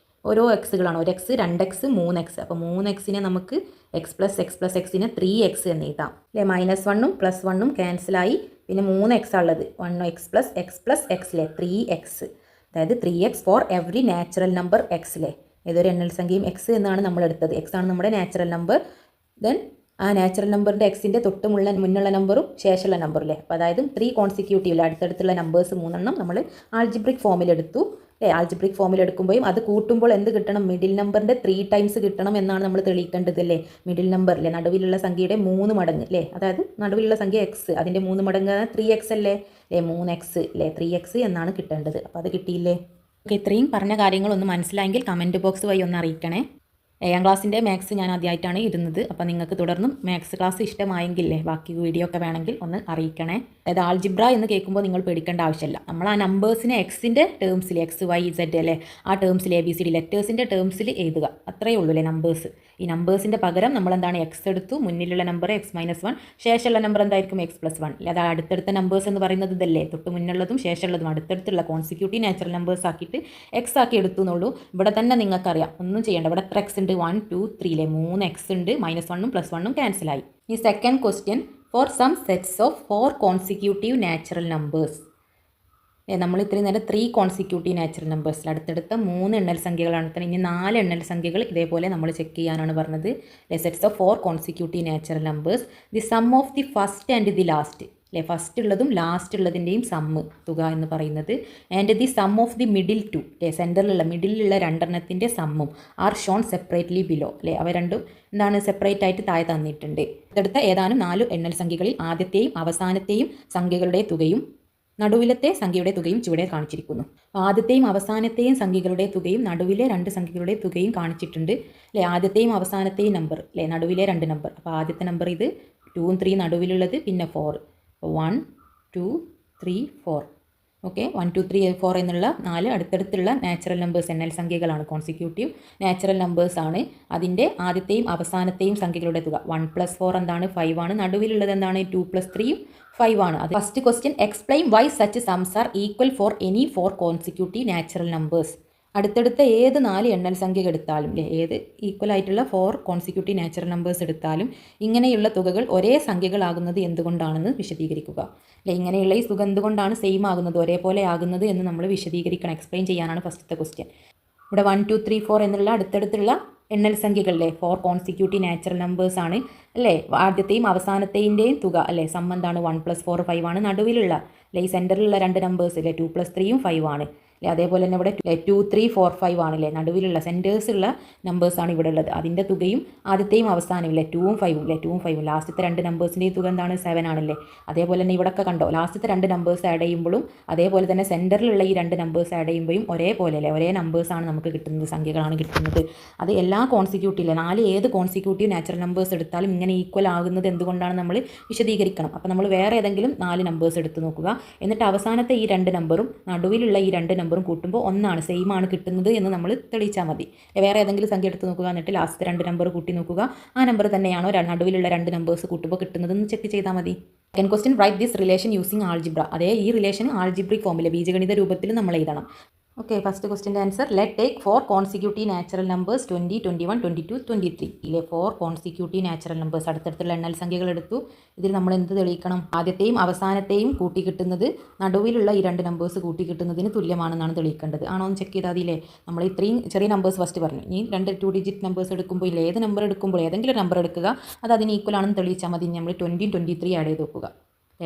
ഓരോ എക്സുകളാണ്, 1x, 2x, 3x. അപ്പോൾ 3xനെ നമുക്ക് x+x+xനെ 3x എന്ന് എഴുതാം അല്ലേ. -1ഉം +1ഉം ക്യാൻസലായി, പിന്നെ 3x ഉള്ളത് 1x + x + x അല്ലേ, 3x. അതായത് 3x four every natural number x അല്ലേ. ഏതൊരു എണ്ണൽ സംഖ്യയും x എന്നാണ് നമ്മൾ എടുത്തത്, x ആണ് നമ്മുടെ നാച്ചുറൽ നമ്പർ. ദെൻ ആ നാച്ചുറൽ നമ്പറിൻ്റെ എക്സിൻ്റെ മുന്നുള്ള നമ്പറും ശേഷമുള്ള നമ്പർ അല്ലേ. അപ്പോൾ അതായത് 3 കോൺസിക്യൂട്ടീവ് അടുത്തടുത്തുള്ള നമ്പേഴ്സ് 3 നമ്മൾ ആൾജിബ്രിക് ഫോമിലെടുത്തു അല്ലേ. ആൾജിബ്രിക് ഫോമിലെടുക്കുമ്പോഴും അത് കൂട്ടുമ്പോൾ എന്ത് കിട്ടണം? മിഡിൽ നമ്പറിൻ്റെ 3 ടൈംസ് കിട്ടണം എന്നാണ് നമ്മൾ തെളിയിക്കേണ്ടത് അല്ലേ. മിഡിൽ നമ്പർ അല്ലേ നടുവിലുള്ള സംഖ്യയുടെ 3 മടങ്ങ് അല്ലേ, അതായത് നടുവിലുള്ള സംഖ്യ എക്സ്, അതിൻ്റെ 3 മടങ്ങ് 3x അല്ലേ 3x അല്ലേ, 3x എന്നാണ് കിട്ടേണ്ടത്. അപ്പോൾ അത് കിട്ടിയില്ലേ. ഓക്കെ, ഇത്രയും പറഞ്ഞ കാര്യങ്ങളൊന്ന് മനസ്സിലായെങ്കിൽ കമൻറ്റ് ബോക്സ് വഴി ഒന്ന് അറിയിക്കണേ. 7ാം ക്ലാസ്സിൻ്റെ മാത്സ് ഞാൻ ആദ്യമായിട്ടാണ് ഇരുന്നത്. അപ്പോൾ നിങ്ങൾക്ക് തുടർന്നും മാത്സ് ക്ലാസ് ഇഷ്ടമായെങ്കിലേ ബാക്കി വീഡിയോ ഒക്കെ വേണമെങ്കിൽ ഒന്ന് അറിയിക്കണേ. അതായത് ആൾജിബ്ര എന്ന് കേൾക്കുമ്പോൾ നിങ്ങൾ പേടിക്കേണ്ട ആവശ്യമില്ല. നമ്മൾ ആ നമ്പേഴ്സിനെ എക്സിൻ്റെ ടേംസിൽ XYZ അല്ലേ ആ ടേംസിൽ ABCD ലെറ്റേഴ്സിൻ്റെ ടേംസിൽ എഴുതുക. അത്രയേ ഉള്ളൂ അല്ലേ നമ്പേഴ്സ്. ഈ നമ്പേഴ്സിൻ്റെ പകരം നമ്മൾ എന്താണ് X എടുത്തു, മുന്നിലുള്ള നമ്പർ X-1, ശേഷമുള്ള നമ്പർ എന്തായിരിക്കും X+1. അത് അടുത്തടുത്ത നമ്പേഴ്സ് എന്ന് പറയുന്നത് ഇതല്ലേ, തൊട്ട് മുന്നുള്ളതും ശേഷമുള്ളതും അടുത്തടുത്തുള്ള കോൺസിക്യൂട്ടീവ് നാച്ചുറൽ നമ്പേഴ്സ് ആക്കിയിട്ട് X ആക്കി എടുത്തു എന്നുള്ളൂ. ഇവിടെ തന്നെ നിങ്ങൾക്കറിയാം, ഒന്നും ചെയ്യേണ്ട. ഇവിടെ എത്ര X ഉണ്ട്? 1, 2, 3 അല്ലേ, 3 X ഉണ്ട്. -1ഉം +1ഉം ക്യാൻസലായി. ഈ second question, for some sets of 4 consecutive natural numbers. നമ്മൾ ഇത്രയും നേരം 3 കോൺസിക്യൂട്ടീവ് നാച്ചുറൽ നമ്പേഴ്സിൽ അടുത്തടുത്ത 3 എണ്ണൽ സംഖ്യകളാണ്. ഇനി 4 എണ്ണൽ സംഖ്യകൾ ഇതേപോലെ നമ്മൾ ചെക്ക് ചെയ്യാനാണ് പറഞ്ഞത്. Sets of 4 consecutive natural numbers, the sum of the first and the last അല്ലേ, ഫസ്റ്റ് ഉള്ളതും ലാസ്റ്റ് ഉള്ളതിൻ്റെയും സമ്മ് തുക എന്ന് പറയുന്നത്. And the sum of the middle two അല്ലേ, സെൻറ്ററിലുള്ള മിഡിലുള്ള രണ്ടെണ്ണത്തിൻ്റെ സമ്മും ആർ ഷോൺ സെപ്പറേറ്റ്ലി ബിലോ അല്ലേ, അവ രണ്ടും എന്താണ് സെപ്പറേറ്റ് ആയിട്ട് താഴെ തന്നിട്ടുണ്ട്. അടുത്ത ഏതാനും 4 എണ്ണൽ സംഖ്യകളിൽ ആദ്യത്തെയും അവസാനത്തെയും സംഖ്യകളുടെ തുകയും നടുവിലത്തെ സംഖ്യയുടെ തുകയും ചുവടെ കാണിച്ചിരിക്കുന്നു. ആദ്യത്തെയും അവസാനത്തെയും സംഖ്യകളുടെ തുകയും നടുവിലെ 2 സംഖ്യകളുടെ തുകയും കാണിച്ചിട്ടുണ്ട് അല്ലേ. ആദ്യത്തെയും അവസാനത്തെയും നമ്പർ അല്ലേ, നടുവിലെ 2 നമ്പർ. അപ്പോൾ ആദ്യത്തെ നമ്പർ ഇത് 2ഉം 3 നടുവിലുള്ളത്, പിന്നെ 4. 1, 2, 3, 4. ഓക്കെ, 1, 2, 3, 4 എന്നുള്ള 4 അടുത്തടുത്തുള്ള നാച്ചുറൽ നമ്പേഴ്സ് എണ്ണൽ സംഖ്യകളാണ്, കോൺസിക്യൂട്ടീവ് നാച്ചുറൽ നമ്പേഴ്സ് ആണ്. അതിൻ്റെ ആദ്യത്തെയും അവസാനത്തെയും സംഖ്യകളുടെ തുക 1 + 4 എന്താണ്? 5 ആണ്. നടുവിലുള്ളത് എന്താണ്? 2 + 3 5 ആണ്. അത് first question, explain why such sums are equal for any 4 consecutive natural numbers. അടുത്തടുത്ത ഏത് 4 എണ്ണൽ സംഖ്യകൾ എടുത്താലും അല്ലേ, ഏത് ഈക്വൽ ആയിട്ടുള്ള 4 കോൺസിക്യൂട്ടീവ് നാച്ചുറൽ നമ്പേഴ്സ് എടുത്താലും ഇങ്ങനെയുള്ള തുകകൾ ഒരേ സംഖ്യകളാകുന്നത് എന്തുകൊണ്ടാണെന്ന് വിശദീകരിക്കുക അല്ലേ. ഇങ്ങനെയുള്ള ഈ തുക എന്തുകൊണ്ടാണ് സെയിം ആകുന്നത്, ഒരേപോലെ ആകുന്നത് എന്ന് നമ്മൾ വിശദീകരിക്കണം, എക്സ്പ്ലെയിൻ ചെയ്യാനാണ് ഫസ്റ്റത്തെ ക്വസ്റ്റ്യൻ. ഇവിടെ 1, 2, 3, 4 എന്നുള്ള അടുത്തടുത്തുള്ള എണ്ണൽ സംഖ്യകളിലെ 4 കോൺസിക്യൂട്ടീവ് നാച്ചുറൽ നമ്പേഴ്സ് ആണ് അല്ലേ. ആദ്യത്തെയും അവസാനത്തെയും തുക അല്ലേ, സം എന്താണ്? 1 + 4 5 ആണ്. നടുവിലുള്ള അല്ലേ, ഈ സെൻറ്ററിലുള്ള 2 നമ്പേഴ്സ് അല്ലേ, 2 + 3 5 ആണ് അല്ലേ. അതേപോലെ തന്നെ ഇവിടെ 2, 3, 4, 5 ആണല്ലേ, നടുവിലുള്ള സെൻറ്റേഴ്സ് ഉള്ള നമ്പേഴ്സാണ് ഇവിടെ ഉള്ളത്. അതിൻ്റെ തുകയും ആദ്യത്തെയും അവസാനവും അല്ലേ, 2ഉം 5ഉം അല്ലേ, 2ഉം 5ഉം ലാസ്റ്റത്തെ 2 നമ്പേഴ്സിൻ്റെയും തുക എന്താണ്? 7 ആണല്ലേ. അതേപോലെ തന്നെ ഇവിടെയൊക്കെ കണ്ടോ, ലാസ്റ്റത്തെ 2 നമ്പേഴ്സ് ആഡ് ചെയ്യുമ്പോഴും അതേപോലെ തന്നെ സെൻറ്ററിലുള്ള ഈ 2 നമ്പേഴ്സ് ആഡ് ചെയ്യുമ്പോഴും ഒരേപോലെ അല്ലേ, ഒരേ നമ്പേഴ്സാണ് നമുക്ക് കിട്ടുന്നത്, സംഖ്യകളാണ് കിട്ടുന്നത്. അത് എല്ലാ കോൺസിക്യൂട്ടീവ് 4 ഏത് കോൺസിക്യൂട്ടീവ് നാച്ചുറൽ നമ്പേഴ്സ് എടുത്താലും ഇങ്ങനെ ഈക്വൽ ആകുന്നത് എന്തുകൊണ്ടാണ് നമ്മൾ വിശദീകരിക്കണം. അപ്പോൾ നമ്മൾ വേറെ ഏതെങ്കിലും 4 നമ്പേഴ്സ് എടുത്ത് നോക്കുക, എന്നിട്ട് അവസാനത്തെ ഈ 2 നമ്പറും നടുവിലുള്ള ഈ 2 നമ്പറും കൂട്ടുമ്പോൾ ഒന്നാണ്, സെയിം ആണ് കിട്ടുന്നത് എന്ന് നമ്മൾ തെളിയിച്ചാൽ മതി. വേറെ ഏതെങ്കിലും സംഖ്യ എടുത്ത് നോക്കുക, എന്നിട്ട് ലാസ്റ്റ് 2 നമ്പർ കൂട്ടി നോക്കുക, ആ നമ്പർ തന്നെയാണോ നടുവിലുള്ള 2 നമ്പേഴ്സ് കൂട്ടുമ്പോൾ കിട്ടുന്നതെന്ന് ചെക്ക് ചെയ്താൽ മതി. Second question, right this relation using algebra. അതേ ഈ റിലേഷൻ ആൾജിബ്രിക് ഫോമിൽ ബീജഗണിത രൂപത്തിൽ നമ്മൾ എഴുതണം. ഓക്കെ, ഫസ്റ്റ് ക്വസ്റ്റ്യൻ്റെ answer, let take 4 consecutive natural numbers 20, 21, 22, 23. ഇതിലെ 4 കോൺസിക്യൂട്ടീവ് നാച്ചുറൽ നമ്പേഴ്സ് അടുത്തടുത്തുള്ള എണ്ണൽ സംഖ്യകൾ എടുത്തു. ഇതിൽ നമ്മൾ എന്ത് തെളിയിക്കണം? ആദ്യത്തെയും അവസാനത്തെയും കൂട്ടി കിട്ടുന്നത് നടുവിലുള്ള ഈ 2 നമ്പേഴ്സ് കൂട്ടി കിട്ടുന്നതിന് തുല്യമാണെന്നാണ് തെളിയിക്കേണ്ടത്. ആണോ എന്ന് ചെക്ക് ചെയ്താൽ അതില്ലേ, നമ്മൾ ഇത്രയും ചെറിയ നമ്പേഴ്സ് ഫസ്റ്റ് പറഞ്ഞു. ഇനി 2 ഡിജിറ്റ് നമ്പേഴ്സ് എടുക്കുമ്പോൾ ഇല്ല, ഏത് നമ്പർ എടുക്കുമ്പോൾ ഏതെങ്കിലും നമ്പർ എടുക്കുക, അത് അതിന് ഈക്വൽ ആണെന്ന് തെളിയിച്ചാൽ മതി. നമ്മൾ 20, 23 ആഡ് ചെയ്ത് നോക്കുക.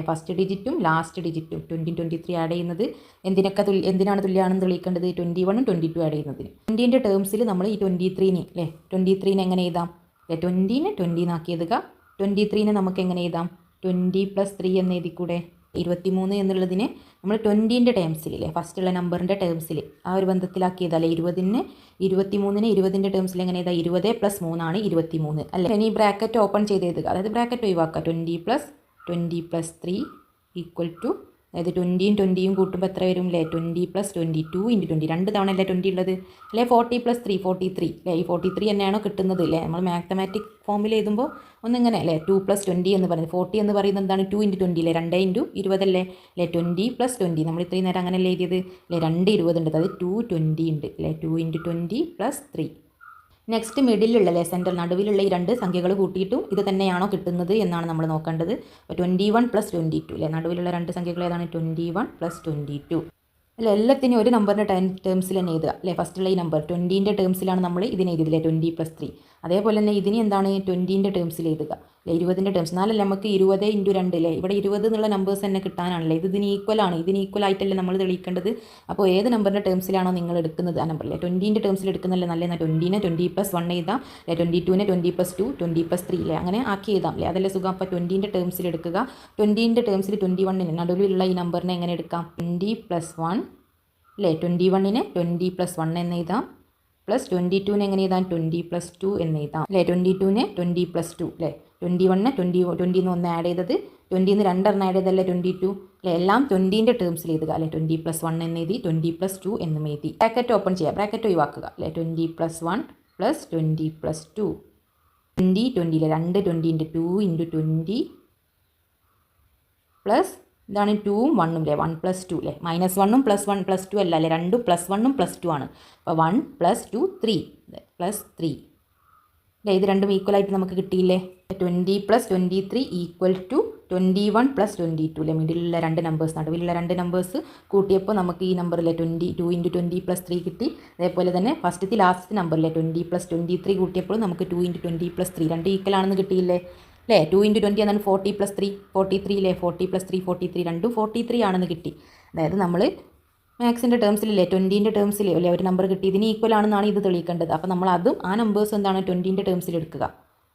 ഫസ്റ്റ് ഡിജിറ്റും ലാസ്റ്റ് ഡിജിറ്റും 20, 23 ആഡ് ചെയ്യുന്നത് എന്തിനാണ് തുല്യമാണെന്ന് തെളിയിക്കേണ്ടത്? 21ഉം 22 ആഡ് ചെയ്യുന്നതിന്. 20ൻ്റെ ടേംസിൽ നമ്മൾ ഈ 23നെ അല്ലേ, 23നെ എങ്ങനെ എഴുതാം? 20നെ 20 എന്നാക്കി എഴുതുക. 23നെ നമുക്ക് എങ്ങനെ എഴുതാം? 20 + 3 എന്ന് എഴുതിക്കൂടെ? 23 എന്നുള്ളതിനെ നമ്മൾ 20ൻ്റെ ടേംസിൽ അല്ലേ, ഫസ്റ്റുള്ള നമ്പറിൻ്റെ ടേംസിൽ ആ ഒരു ബന്ധത്തിലാക്കി എഴുതാം അല്ലേ. 23നെ 20ൻ്റെ ടേംസിൽ എങ്ങനെ എഴുതാം? 20 + 3 ആണ് 23 അല്ലേ. ഇനി ബ്രാക്കറ്റ് ഓപ്പൺ ചെയ്ത് എഴുതുക, അതായത് ബ്രാക്കറ്റ് ഒഴിവാക്കുക. 20 + 3 = അതായത് 20യും 20യും കൂട്ടുമ്പോൾ എത്ര വരും അല്ലേ? 20 + 20 2 × 20 2 തവണ അല്ലേ 20 ഉള്ളത് അല്ലേ. 40 + 3 43 അല്ലേ. ഈ 43 തന്നെയാണോ കിട്ടുന്നത് അല്ലേ? നമ്മൾ മാത്തമാറ്റിക് ഫോമിൽ എഴുതുമ്പോൾ ഒന്നിങ്ങനെ അല്ലേ, 2 + 20 എന്ന് പറയുന്നത്. 40 എന്ന് പറയുന്നത് എന്താണ്? 2 × 20 അല്ലേ, 2 × 20 അല്ലേ 20 + 20 നമ്മൾ ഇത്രയും നേരം അങ്ങനെയല്ലേ എഴുതിയത് അല്ലേ. 2 20 ഉണ്ട്, അതായത് 220 ഉണ്ട് അല്ലേ. 2 × 20 + 3. നെക്സ്റ്റ് മിഡിലുള്ള സെൻറ്റർ നടുവിലുള്ള ഈ 2 സംഖ്യകൾ കൂട്ടിയിട്ടും ഇത് തന്നെയാണോ കിട്ടുന്നത് എന്നാണ് നമ്മൾ നോക്കേണ്ടത്. അപ്പോൾ 21 + 22 അല്ലേ, നടുവിലുള്ള 2 സംഖ്യകൾ ഏതാണ്? 21 + 22 അല്ല. എല്ലാത്തിനും ഒരു നമ്പറിൻ്റെ ടേംസിൽ തന്നെ എഴുതുക അല്ലേ. ഫസ്റ്റുള്ള ഈ നമ്പർ 20ൻ്റെ ടേംസിലാണ് നമ്മൾ ഇതിനെ എഴുതിയില്ലേ, 20 + 3. അതേപോലെ തന്നെ ഇതിന് എന്താണ്? 20ൻ്റെ ടേംസിൽ എഴുതുക അല്ലേ, 20ൻ്റെ ടേംസ്. എന്നാലല്ലേ നമുക്ക് 20 × 2 അല്ലേ, ഇവിടെ 20 എന്നുള്ള നമ്പേഴ്സ് തന്നെ കിട്ടാനാണല്ലേ. ഇതിന് ഈക്വലാണ്, ഇതിന് ഈക്വൽ ആയിട്ടല്ലേ നമ്മൾ തെളിയിക്കേണ്ടത്. അപ്പോൾ ഏത് നമ്പറിൻ്റെ ടേംസിലാണോ നിങ്ങൾ എടുക്കുന്നത് ആ നമ്പർ അല്ലേ, 20ൻ്റെ ടേംസിൽ എടുക്കുന്നല്ലേ നല്ല. 20നെ 20 + 1 എഴുതാം അല്ലേ, 22നെ 20 + 2 20 + 3 അല്ലേ, അങ്ങനെ ആക്കി എഴുതാം അല്ലേ. അതല്ലേ സുഖം. അപ്പോൾ 20ൻ്റെ ടേംസിൽ എടുക്കുക. 20ൻ്റെ ടേംസിൽ 21ന് നടുവിലുള്ള ഈ നമ്പറിനെ എങ്ങനെ എടുക്കാം? 20 + 1 അല്ലേ 21-നെ 20+1 എന്ന് എഴുതാം, പ്ലസ് 22-നെ എങ്ങനെ എഴുതാം 20+2 എന്ന് എഴുതാം അല്ലേ. 22-നെ 20+2 അല്ലേ. 21-നെ 20 1 ആഡ് ചെയ്തത്, 20 2 ആഡ് ചെയ്തല്ലേ 22 അല്ലേ. എല്ലാം 20-ൻ്റെ ടേംസിൽ എഴുതുക അല്ലേ. 20+1 എന്ന് എഴുതി, 20+2 എന്നും എഴുതി. ബ്രാക്കറ്റ് ഓപ്പൺ ചെയ്യുക, ബ്രാക്കറ്റ് ഒഴിവാക്കുക അല്ലേ. 20+1 + 20+2, 20 20 2 20 2 × 20 പ്ലസ് ഇതാണ് 2ഉം 1ഉം അല്ലേ. 1 + 2 അല്ലേ. -1ഉം +1 +2 അല്ല അല്ലേ, രണ്ടും +1ഉം +2 ആണ്. അപ്പോൾ 1 + 2 3 +3 അല്ലേ. ഇത് രണ്ടും ഈക്വൽ ആയിട്ട് നമുക്ക് കിട്ടിയില്ലേ. 20 + 23 = 21 + 22 അല്ലേ. മിഡിലുള്ള രണ്ട് നമ്പേഴ്സ്, നടുവിലുള്ള രണ്ട് നമ്പേഴ്സ് കൂട്ടിയപ്പോൾ നമുക്ക് ഈ നമ്പറിലെ 22 × 20 + 3 കിട്ടി. അതേപോലെ തന്നെ ഫസ്റ്റത്തെ ലാസ്റ്റ് നമ്പറിലെ 20 + 23 കൂട്ടിയപ്പോൾ നമുക്ക് 2 × 20 + 3 രണ്ട് ഈക്വൽ ആണെന്ന് കിട്ടിയില്ലേ അല്ലേ. 2 × 20 എന്നാണ് 40 + 3 43 അല്ലേ. 40 + 3 43, രണ്ടും 43 ആണെന്ന് കിട്ടി. അതായത് നമ്മൾ മാത്സിൻ്റെ ടേംസിലല്ലേ 20-ൻ്റെ ടേംസിൽ അല്ലേ ഒരു നമ്പർ കിട്ടി, ഇതിന് ഈക്വൽ ആണെന്നാണ് ഇത് തെളിയിക്കേണ്ടത്. അപ്പോൾ നമ്മൾ അതും ആ നമ്പേഴ്സ് എന്താണ് 20-ൻ്റെ ടേംസിൽ എടുക്കുക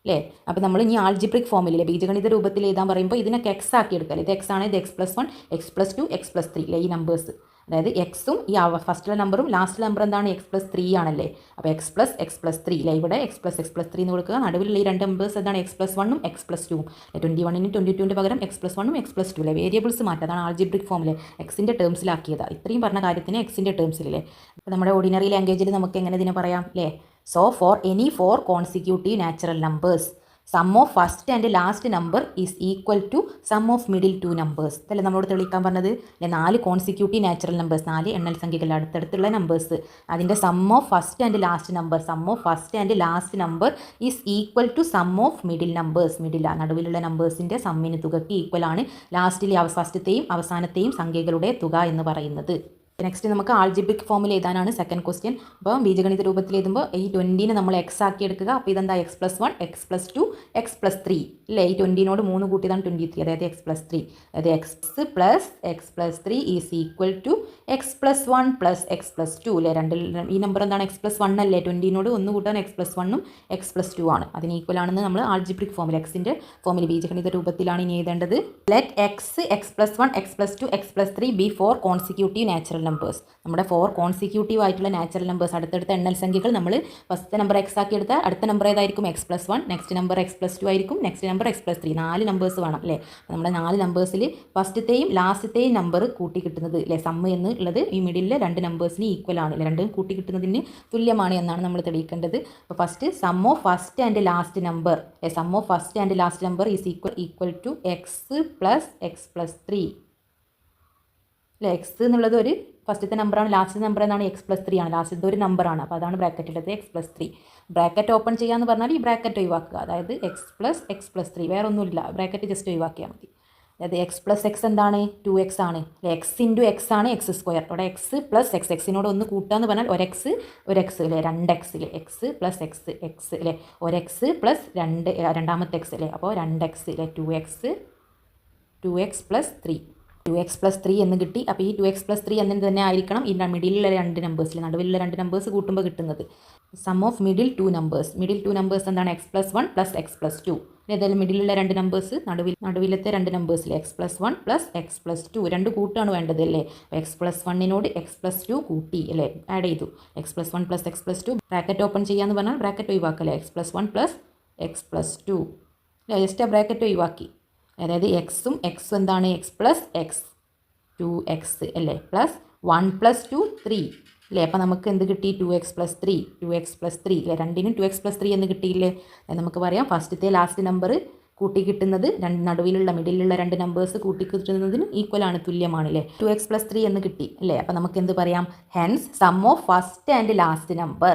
അല്ലേ. അപ്പോൾ നമ്മൾ ഇനി ആൾജിബ്രിക് ഫോമിൽ ബീജഗണിത രൂപത്തിൽ എഴുതാൻ പറയുമ്പോൾ ഇതിനൊക്കെ എക്സ് ആക്കി എടുക്കുക. ഇത് എക്സ് ആണ്, ഇത് x+1 x+2 x+3 അല്ലേ ഈ നമ്പേഴ്സ്. അതായത് എക്സും ഈ ഫസ്റ്റിലെ നമ്പറും ലാസ്റ്റ് നമ്പർ എന്താണ് x+3 ആണല്ലേ. അപ്പോൾ x+x+3 അല്ലേ. ഇവിടെ x+x+3 എന്ന് കൊടുക്കുക. നടുവിലുള്ള ഈ രണ്ട് നമ്പേഴ്സ് എന്താണ് x+1ഉം x+2ഉം. 21-നും 22-ൻ്റെ പകരം x+1ഉം x+2 അല്ലേ. വേരിയബിൾസ് മാറ്റുക, അതാണ് ആൾജിബ്രിക് ഫോമിൽ എക്സിൻ്റെ ടേംസിലാക്കിയതാണ്. ഇത്രയും പറഞ്ഞ കാര്യത്തിന് എക്സിൻ്റെ ടേംസിലല്ലേ. അപ്പോൾ നമ്മുടെ ഓർഡിനറി ലാംഗ്വേജിൽ നമുക്ക് എങ്ങനെ ഇതിനെ പറയാം അല്ലേ. So for any 4 consecutive natural numbers sum of first and last number is equal to sum of middle 2 numbers. ഇതല്ലേ നമ്മളോട് തെളിയിക്കാൻ പറഞ്ഞത് അല്ലെ. 4 കോൺസിക്യൂട്ടീവ് നാച്ചുറൽ നമ്പേഴ്സ്, 4 എണ്ണൽ സംഖ്യകൾ അടുത്തടുത്തുള്ള നമ്പേഴ്സ്, അതിൻ്റെ sum of first and last number, sum of first and last number is equal to sum of middle numbers. Middle നടുവിലുള്ള നമ്പേഴ്സിൻ്റെ സമ്മിന് തുകയ്ക്ക് ഈക്വൽ ആണ് ലാസ്റ്റിലെ ഫസ്റ്റത്തെയും അവസാനത്തെയും സംഖ്യകളുടെ തുക എന്ന് പറയുന്നത്. നെക്സ്റ്റ് നമുക്ക് ആൾജിബ്രിക് ഫോമിൽ എഴുതാനാണ് സെക്കൻഡ് ക്വസ്റ്റ്യൻ. അപ്പോൾ ബീജഗണിത രൂപത്തിൽ എഴുതുമ്പോൾ ഈ 20-നെ നമ്മൾ എക്സ് ആക്കി എടുക്കുക. അപ്പോൾ ഇതെന്താ x+1 x+2 x+3 അല്ലേ. ഈ 20-നോട് 3 കൂട്ടിയതാണ് 23, അതായത് x+3. അതായത് x+x+3 is equal to x+1 + x+2 അല്ലേ. ഈ നമ്പർ എന്താണ് x+1 അല്ലേ. 20-നോട് 1 കൂട്ടാൻ x+1ഉം x+2 ആണ്. അതിന് ഈക്വൽ ആണെന്ന് നമ്മൾ ആൾജിബ്രിക് ഫോമിൽ എക്സിൻ്റെ ഫോമിൽ ബീജഗണിത രൂപത്തിലാണ് ഇനി എഴുതേണ്ടത്. Let x+1 x+2 x+3 B 4 consecutive natural numbers. നമ്മുടെ 4 കോൺസിക്യൂട്ടീവ് ആയിട്ടുള്ള നാച്ചുറൽ നമ്പേഴ്സ്, അടുത്തടുത്ത എണ്ണൽ സംഖ്യകൾ. നമ്മൾ ഫസ്റ്റ് നമ്പർ എക്സ് ആക്കി എടുത്താൽ അടുത്ത നമ്പർ ഏതായിരിക്കും x+1, നെക്സ്റ്റ് നമ്പർ x+2 ആയിരിക്കും, നെക്സ്റ്റ് നമ്പർ x+3. 4 നമ്പേഴ്സ് വേണം അല്ലേ. നമ്മുടെ 4 നമ്പേഴ്സിൽ ഫസ്റ്റത്തെയും ലാസ്റ്റത്തെയും നമ്പർ കൂട്ടി കിട്ടുന്നത് അല്ലേ സമ്മ് എന്നുള്ളത് ഈ മിഡിലെ രണ്ട് നമ്പേഴ്സിന് ഈക്വൽ ആണ്, രണ്ടും കൂട്ടി കിട്ടുന്നതിന് തുല്യമാണ് എന്നാണ് നമ്മൾ തെളിയിക്കേണ്ടത്. അപ്പോൾ first sum of first and last number, sum of first and last number is equal to x + x+3 അല്ലേ. എക്സ് എന്നുള്ളത് ഒരു ഫസ്റ്റത്തെ നമ്പറാണ്, ലാസ്റ്റ് നമ്പർ എന്നാണ് x+3 ആണ്, ലാസ്റ്റത്തെ ഒരു നമ്പറാണ്. അപ്പോൾ അതാണ് ബ്രാക്കറ്റിലത് x+3. ബ്രാക്കറ്റ് ഓപ്പൺ ചെയ്യാന്ന് പറഞ്ഞാൽ ഈ ബ്രാക്കറ്റ് ഒഴിവാക്കുക, അതായത് x + x+3, വേറെ ഒന്നുമില്ല, ബ്രാക്കറ്റ് ജസ്റ്റ് ഒഴിവാക്കിയാൽ മതി. അതായത് x + x എന്താണ് 2x ആണ് അല്ലേ. x × x ആണ് x². അവിടെ x + x, എക്സിനോട് ഒന്ന് കൂട്ടാന്ന് പറഞ്ഞാൽ ഒരു x അല്ലേ, 2x അല്ലേ. x + x x അല്ലേ, ഒരു x + 2 രണ്ടാമത്തെ x അല്ലേ. അപ്പോൾ 2x അല്ലേ, 2x + 3 2x + 3 എന്ന് കിട്ടി. അപ്പോൾ ഈ 2x + 3 എന്നത് തന്നെ ആയിരിക്കണം ഈ മിഡിലുള്ള രണ്ട് നമ്പേഴ്സിൽ, നടുവിലുള്ള രണ്ട് നമ്പേഴ്സ് കൂട്ടുമ്പോൾ കിട്ടുന്നത്. Sum of middle 2 numbers, middle 2 numbers എന്താണ് x+1 + x+2. ഏതായാലും മിഡിലുള്ള രണ്ട് നമ്പേഴ്സ്, നടുവിലത്തെ രണ്ട് നമ്പേഴ്സിൽ x+1 + x+2 രണ്ട് കൂട്ടാണ് വേണ്ടത് അല്ലേ. x+1നോട് x+2 കൂട്ടി അല്ലേ, ആഡ് ചെയ്തു. x+1 + x+2 ബ്രാക്കറ്റ് ഓപ്പൺ ചെയ്യാന്ന് പറഞ്ഞാൽ ബ്രാക്കറ്റ് ഒഴിവാക്കല്ലേ. x+1 + x+2 അല്ലേ, ജസ്റ്റ് ആ ബ്രാക്കറ്റ് ഒഴിവാക്കി. അതായത് എക്സും എക്സും എന്താണ് x + x 2x അല്ലേ, പ്ലസ് 1 + 2 3 അല്ലേ. അപ്പോൾ നമുക്ക് എന്ത് കിട്ടി 2x + 3 അല്ലേ, രണ്ടിനും 2x + 3 എന്ന് കിട്ടിയില്ലേ. നമുക്ക് പറയാം ഫസ്റ്റത്തെ ലാസ്റ്റ് നമ്പർ കൂട്ടി കിട്ടുന്നത് നടുവിലുള്ള മിഡിലുള്ള രണ്ട് നമ്പേഴ്സ് കൂട്ടി കിട്ടുന്നതിന് ഈക്വൽ ആണ്, തുല്യമാണ് അല്ലേ. 2x + 3 എന്ന് കിട്ടി അല്ലേ. അപ്പോൾ നമുക്ക് എന്ത് പറയാം, hence sum of first and last number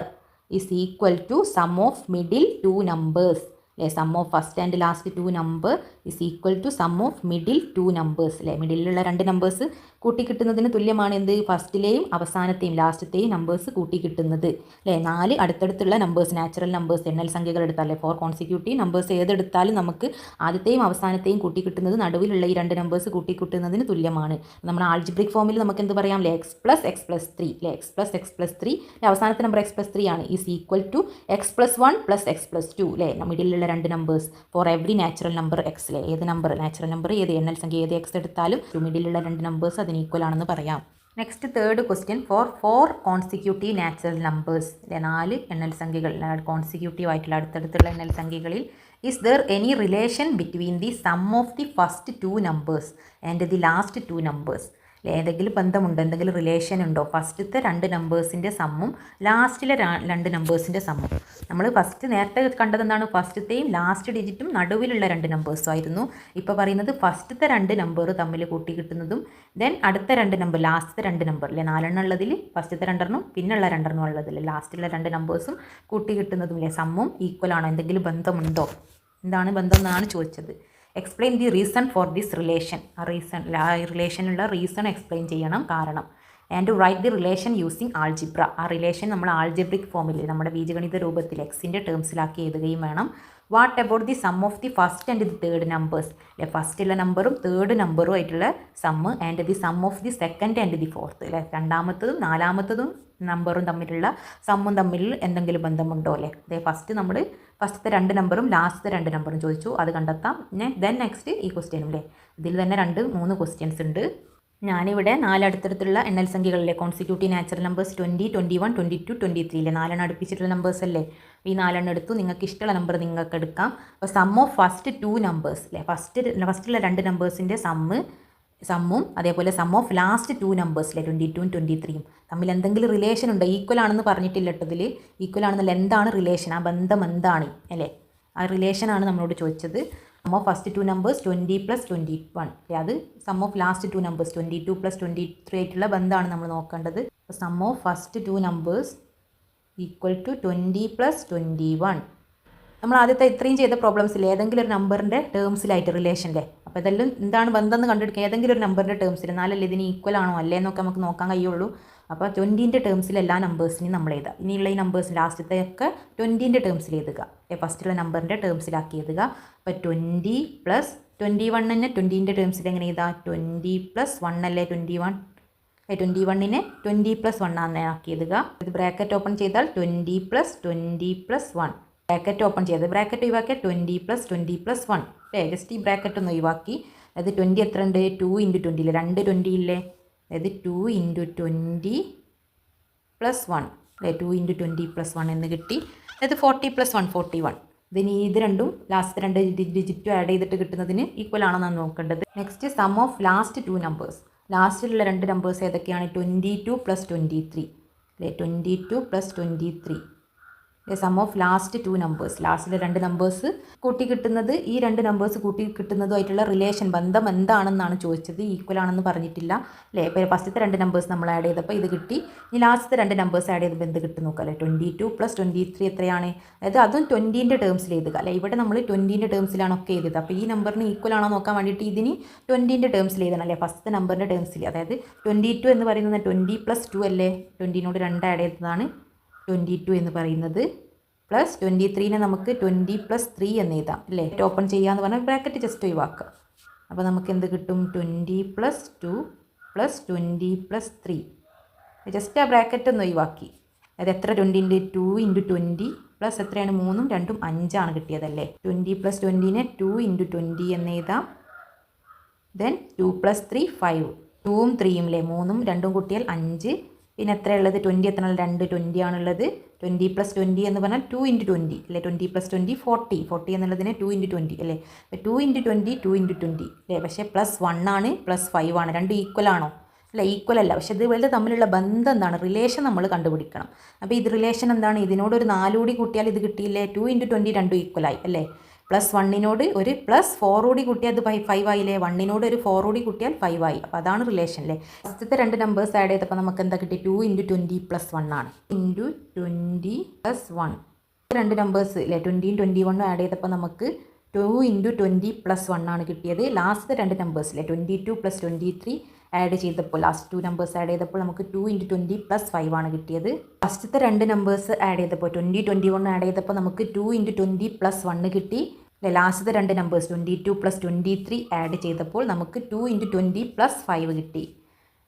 is equal to sum of middle 2 numbers അല്ലേ. Sum of first and last 2 number is equal to sum of middle 2 numbers അല്ലേ. മിഡിലുള്ള രണ്ട് നമ്പേഴ്സ് കൂട്ടി കിട്ടുന്നതിന് തുല്യമാണ് എന്ത്, ഫസ്റ്റിലെയും അവസാനത്തെയും ലാസ്റ്റത്തെയും നമ്പേഴ്സ് കൂട്ടി കിട്ടുന്നത് അല്ലേ. 4 അടുത്തടുത്തുള്ള നമ്പേഴ്സ്, നാച്ചുറൽ നമ്പേഴ്സ്, എണ്ണൽ സംഖ്യകൾ എടുത്താലേ 4 കോൺസിക്യൂട്ടീവ് നമ്പേഴ്സ് ഏതെടുത്താലും നമുക്ക് ആദ്യത്തെയും അവസാനത്തെയും കൂട്ടി കിട്ടുന്നത് നടുവിലുള്ള ഈ രണ്ട് നമ്പേഴ്സ് കൂട്ടി കിട്ടുന്നതിന് തുല്യമാണ്. നമ്മുടെ ആൾജിബ്രിക് ഫോമിൽ നമുക്ക് എന്ത് പറയാം, x + x+3 അല്ലേ. x + x+3 അവസാനത്തെ നമ്പർ x+3 ആണ്, is equal to x+1 + x+2 അല്ലേ. മിഡിലുള്ള രണ്ട് numbers four every natural number x അല്ലേ. ഏത് നമ്പർ നാച്ചുറൽ നമ്പർ ഏത് എണ്ണൽ സംഖ്യ ഏത് x എടുത്താലും മിഡിലുള്ള രണ്ട് നമ്പേഴ്സ് അതിന് ഈക്വൽ ആണെന്ന് പറയാം. Next third question for 4 consecutive natural numbers 4 എണ്ണൽ സംഖ്യകൾ കോൺസിക്യൂട്ടീവ് ആയിട്ടുള്ള അടുത്തടുത്തുള്ള എണ്ണൽ സംഖ്യകളിൽ is there any relation between the sum of the first 2 numbers and the last 2 numbers? ഏതെങ്കിലും ബന്ധമുണ്ടോ, എന്തെങ്കിലും റിലേഷൻ ഉണ്ടോ ഫസ്റ്റത്തെ 2 നമ്പേഴ്സിൻ്റെ സമ്മും ലാസ്റ്റിലെ 2 നമ്പേഴ്സിൻ്റെ സമ്മും? നമ്മൾ ഫസ്റ്റ് നേരത്തെ കണ്ടത് എന്താണ്, ഫസ്റ്റത്തെയും ലാസ്റ്റ് ഡിജിറ്റും നടുവിലുള്ള 2 നമ്പേഴ്സും ആയിരുന്നു. ഇപ്പോൾ പറയുന്നത് ഫസ്റ്റത്തെ 2 നമ്പർ തമ്മിൽ കൂട്ടി കിട്ടുന്നതും ദെൻ അടുത്ത 2 നമ്പർ ലാസ്റ്റത്തെ 2 നമ്പർ അല്ലേ, 4 ഉള്ളതിൽ ഫസ്റ്റത്തെ 2 പിന്നുള്ള 2 ഉള്ളതിൽ ലാസ്റ്റിലുള്ള 2 നമ്പേഴ്സും കൂട്ടി കിട്ടുന്നതും അല്ലേ സമ്മും ഈക്വൽ ആണോ, എന്തെങ്കിലും ബന്ധമുണ്ടോ, എന്താണ് ബന്ധം എന്നാണ് ചോദിച്ചത്. Explain the reason for this relation. ആ റിലേഷനുള്ള റീസൺ എക്സ്പ്ലെയിൻ ചെയ്യണം, കാരണം. And write the relation using algebra. ആ റിലേഷൻ നമ്മൾ ആൾജിബ്രിക് ഫോമിൽ നമ്മുടെ ബീജഗണിത രൂപത്തിൽ എക്സിൻ്റെ ടേംസിലാക്കി എഴുതുകയും വേണം. What about the sum of the first and the third numbers? അല്ലെ, ഫസ്റ്റുള്ള നമ്പറും തേർഡ് നമ്പറും ആയിട്ടുള്ള സമ്മ് and the sum of the second and the fourth. അല്ലെ, രണ്ടാമത്തതും നാലാമത്തതും നമ്പറും തമ്മിലുള്ള സമ്മും തമ്മിൽ എന്തെങ്കിലും ബന്ധമുണ്ടോ? അല്ലേ, അതെ, ഫസ്റ്റത്തെ 2 നമ്പറും ലാസ്റ്റത്തെ 2 നമ്പറും ചോദിച്ചു, അത് കണ്ടെത്താം. ദെൻ നെക്സ്റ്റ് ഈ ക്വസ്റ്റ്യനും അല്ലേ, ഇതിൽ തന്നെ 3 ക്വസ്റ്റ്യൻസ് ഉണ്ട്. ഞാനിവിടെ 4 അടുത്തടുത്തുള്ള എണ്ണൽ സംഖ്യകളിലെ കോൺസിക്യൂട്ടീവ് നാച്ചുറൽ നമ്പേഴ്സ് 20, 21, 22, 23 അല്ലേ, 4 അടുപ്പിച്ചിട്ടുള്ള നമ്പേഴ്സ് അല്ലേ, ഈ 4 എടുത്തു. നിങ്ങൾക്ക് ഇഷ്ടമുള്ള നമ്പർ നിങ്ങൾക്ക് എടുക്കാം. അപ്പോൾ സം ഓഫ് ഫസ്റ്റ് 2 നമ്പേഴ്സ് അല്ലേ, ഫസ്റ്റുള്ള 2 നമ്പേഴ്സിൻ്റെ സമ്മും അതേപോലെ സം ഓഫ് ലാസ്റ്റ് 2 നമ്പേഴ്സിലെ 22ഉം 23ഉം തമ്മിൽ എന്തെങ്കിലും റിലേഷൻ ഉണ്ടോ? ഈക്വൽ ആണെന്ന് പറഞ്ഞിട്ടില്ല കേട്ടതിൽ, ഈക്വൽ ആണെന്നല്ല, എന്താണ് റിലേഷൻ, ആ ബന്ധം എന്താണ് അല്ലേ, ആ റിലേഷനാണ് നമ്മളോട് ചോദിച്ചത്. സം ഓഫ് ഫസ്റ്റ് 2 നമ്പേഴ്സ് 20 + 21 അല്ലേ, അത് സം ഓഫ് ലാസ്റ്റ് 2 നമ്പേഴ്സ് 22 + 23 ആയിട്ടുള്ള ബന്ധമാണ് നമ്മൾ നോക്കേണ്ടത്. അപ്പോൾ sum of first 2 numbers equal to 20 + 21. നമ്മൾ ആദ്യത്തെ ഇത്രയും ചെയ്ത പ്രോബ്ലംസിൽ ഏതെങ്കിലും ഒരു നമ്പറിൻ്റെ ടേംസിലായിട്ട് റിലേഷൻ്റെ, അപ്പോൾ ഇതെല്ലാം എന്താണ് ബന്ധം എന്ന് കണ്ടെടുക്കുക, ഏതെങ്കിലും ഒരു നമ്പറിൻ്റെ ടേംസിൽ, എന്നാലല്ലേ ഇതിന് ഈക്വൽ ആണോ അല്ലേ എന്നൊക്കെ നമുക്ക് നോക്കാൻ കഴിയുള്ളൂ. അപ്പോൾ 20ൻ്റെ ടേംസിൽ എല്ലാ നമ്പേഴ്സിനെയും നമ്മൾ എഴുതുക. ഇനിയുള്ള ഈ നമ്പേഴ്സ് ലാസ്റ്റത്തെയൊക്കെ 20ൻ്റെ ടേംസിൽ എഴുതുക, ഫസ്റ്റുള്ള നമ്പറിൻ്റെ ടേംസിലാക്കി എഴുതുക. അപ്പോൾ 20 + 21 തന്നെ 20ൻ്റെ ടേംസിൽ എങ്ങനെ എഴുതാം, 20 + 1 അല്ലേ 21, 21നെ 20 + 1 ആണെന്ന് ആക്കി എഴുതുക. ഇത് ബ്രാക്കറ്റ് ഓപ്പൺ ചെയ്താൽ 20 + 20 + 1, ബ്രാക്കറ്റ് ഓപ്പൺ ചെയ്ത് ബ്രാക്കറ്റ് ഒഴിവാക്കിയാൽ 20 + 20 + 1 അല്ലേ, ജസ്റ്റ് ഈ ബ്രാക്കറ്റ് ഒന്ന് ഒഴിവാക്കി. അതായത് 20 എത്ര ഉണ്ട്, 2 × 20 ഇല്ലേ, 2 20 ഇല്ലേ, അതായത് 2 × 20 + 1 അല്ലേ, 2 × 20 + 1 എന്ന് കിട്ടി. അതായത് 40 + 1 41. ഇതിന് ഇത് രണ്ടും ലാസ്റ്റ് 2 ഡിജിറ്റും ആഡ് ചെയ്തിട്ട് കിട്ടുന്നതിന് ഈക്വൽ ആണെന്നാണ് നോക്കേണ്ടത്. Next sum of last 2 numbers. ലാസ്റ്റിലുള്ള 2 നമ്പേഴ്സ് ഏതൊക്കെയാണ്, 22 + 23 അല്ലേ, 22 + 23. സം ഓഫ് ലാസ്റ്റ് 2 നമ്പേഴ്സ്, ലാസ്റ്റിലെ 2 നമ്പേഴ്സ് കൂട്ടി കിട്ടുന്നത്, ഈ 2 നമ്പേഴ്സ് കൂട്ടി കിട്ടുന്നതുമായിട്ടുള്ള റിലേഷൻ ബന്ധം എന്താണെന്നാണ് ചോദിച്ചത്. ഈക്വൽ ആണെന്ന് പറഞ്ഞിട്ടില്ല അല്ലേ. ഇപ്പോൾ ഫസ്റ്റത്തെ 2 നമ്പേഴ്സ് നമ്മൾ ആഡ് ചെയ്തപ്പോൾ ഇത് കിട്ടി. ഇനി ലാസ്റ്റത്തെ 2 നമ്പേഴ്സ് ആഡ് ചെയ്തപ്പോൾ എന്ത് കിട്ടും നോക്കാം അല്ലേ, 22 + 23 എത്രയാണ്, അതായത് അതും 20ൻ്റെ ടേംസിൽ എഴുതുക അല്ലേ. ഇവിടെ നമ്മൾ 20ൻ്റെ ടേംസിലാണ് ഒക്കെ എഴുതിയത്. അപ്പോൾ ഈ നമ്പറിന് ഈക്വൽ ആണോ നോക്കാൻ വേണ്ടിയിട്ട് ഇതിന് 20ൻ്റെ ടേംസിൽ എഴുതണം അല്ലേ, ഫസ്റ്റ് നമ്പറിൻ്റെ ടേംസിൽ. അതായത് 22 എന്ന് പറയുന്നത് 20 + 2 അല്ലേ, 20നോട് 2 ആഡ് ചെയ്തതാണ് 22 എന്ന് പറയുന്നത്. പ്ലസ് 23നെ നമുക്ക് 20 + 3 എന്ന് എഴുതാം അല്ലേ. ഓപ്പൺ ചെയ്യാന്ന് പറഞ്ഞാൽ ബ്രാക്കറ്റ് ജസ്റ്റ് ഒഴിവാക്കുക. അപ്പോൾ നമുക്ക് എന്ത് കിട്ടും, 20 + 2 + 20 + 3. ജസ്റ്റ് ആ ബ്രാക്കറ്റ് ഒന്ന് ഒഴിവാക്കി. അത് എത്ര, 20 × 2 × 20 പ്ലസ് എത്രയാണ്, 3ഉം 2ഉം 5 ആണ് കിട്ടിയതല്ലേ. 20 + 20നെ 2 × 20 എന്ന് എഴുതാം. ദെൻ 2 + 3 5, 2ഉം 3ഉം അല്ലേ, 3ഉം 2ഉം കൂട്ടിയാൽ 5. പിന്നെ എത്രയുള്ളത്, 20 എത്ര, 2 20 ആണുള്ളത്. 20 + 20 എന്ന് പറഞ്ഞാൽ 2 × 20 അല്ലേ, 20 + 20 40 എന്നുള്ളതിനെ 2 × 20 അല്ലേ. 2 × 20 2 × 20 അല്ലേ, പക്ഷേ +1 ആണ് +5 ആണ്, രണ്ടും ഈക്വൽ ആണോ അല്ല, ഈക്വൽ അല്ല. പക്ഷേ ഇത് തമ്മിലുള്ള ബന്ധം എന്താണ്, റിലേഷൻ നമ്മൾ കണ്ടുപിടിക്കണം. അപ്പോൾ ഇത് റിലേഷൻ എന്താണ്, ഇതിനോട് ഒരു 4 കൂടി കൂട്ടിയാൽ ഇത് കിട്ടിയില്ലേ, 2 × 20 രണ്ടും ഈക്വലായി അല്ലേ. +1നോട് ഒരു +4 കൂടി കൂട്ടിയാൽ അത് 5 ആയില്ലേ, 1നോട് ഒരു 4 കൂടി കൂട്ടിയാൽ 5 ആയി. അപ്പോൾ അതാണ് റിലേഷൻ അല്ലേ. ഫസ്റ്റത്തെ 2 നമ്പേഴ്സ് ആഡ് ചെയ്തപ്പോൾ നമുക്ക് എന്താ കിട്ടി, 2 × 20 + 1 ആണ്, × 20 + 1. 2 നമ്പേഴ്സ് അല്ലേ, 20ഉം 21ഉം ആഡ് ചെയ്തപ്പോൾ നമുക്ക് 2 × 20 + 1 ആണ് കിട്ടിയത്. ലാസ്റ്റ് 2 നമ്പേഴ്സ് അല്ലേ, 22 + 23 ആഡ് ചെയ്തപ്പോൾ, ലാസ്റ്റ് 2 നമ്പേഴ്സ് ആഡ് ചെയ്തപ്പോൾ നമുക്ക് 2 × 20 + 5 ആണ് കിട്ടിയത്. ഫസ്റ്റത്തെ 2 നമ്പേഴ്സ് ആഡ് ചെയ്തപ്പോൾ 20 21 ആഡ് ചെയ്തപ്പോൾ നമുക്ക് 2 × 20 + 1 കിട്ടി. ലാസ്റ്റത്തെ 2 നമ്പേഴ്സ് 22 + 23 ആഡ് ചെയ്തപ്പോൾ നമുക്ക് 2 × 20 + 5 കിട്ടി.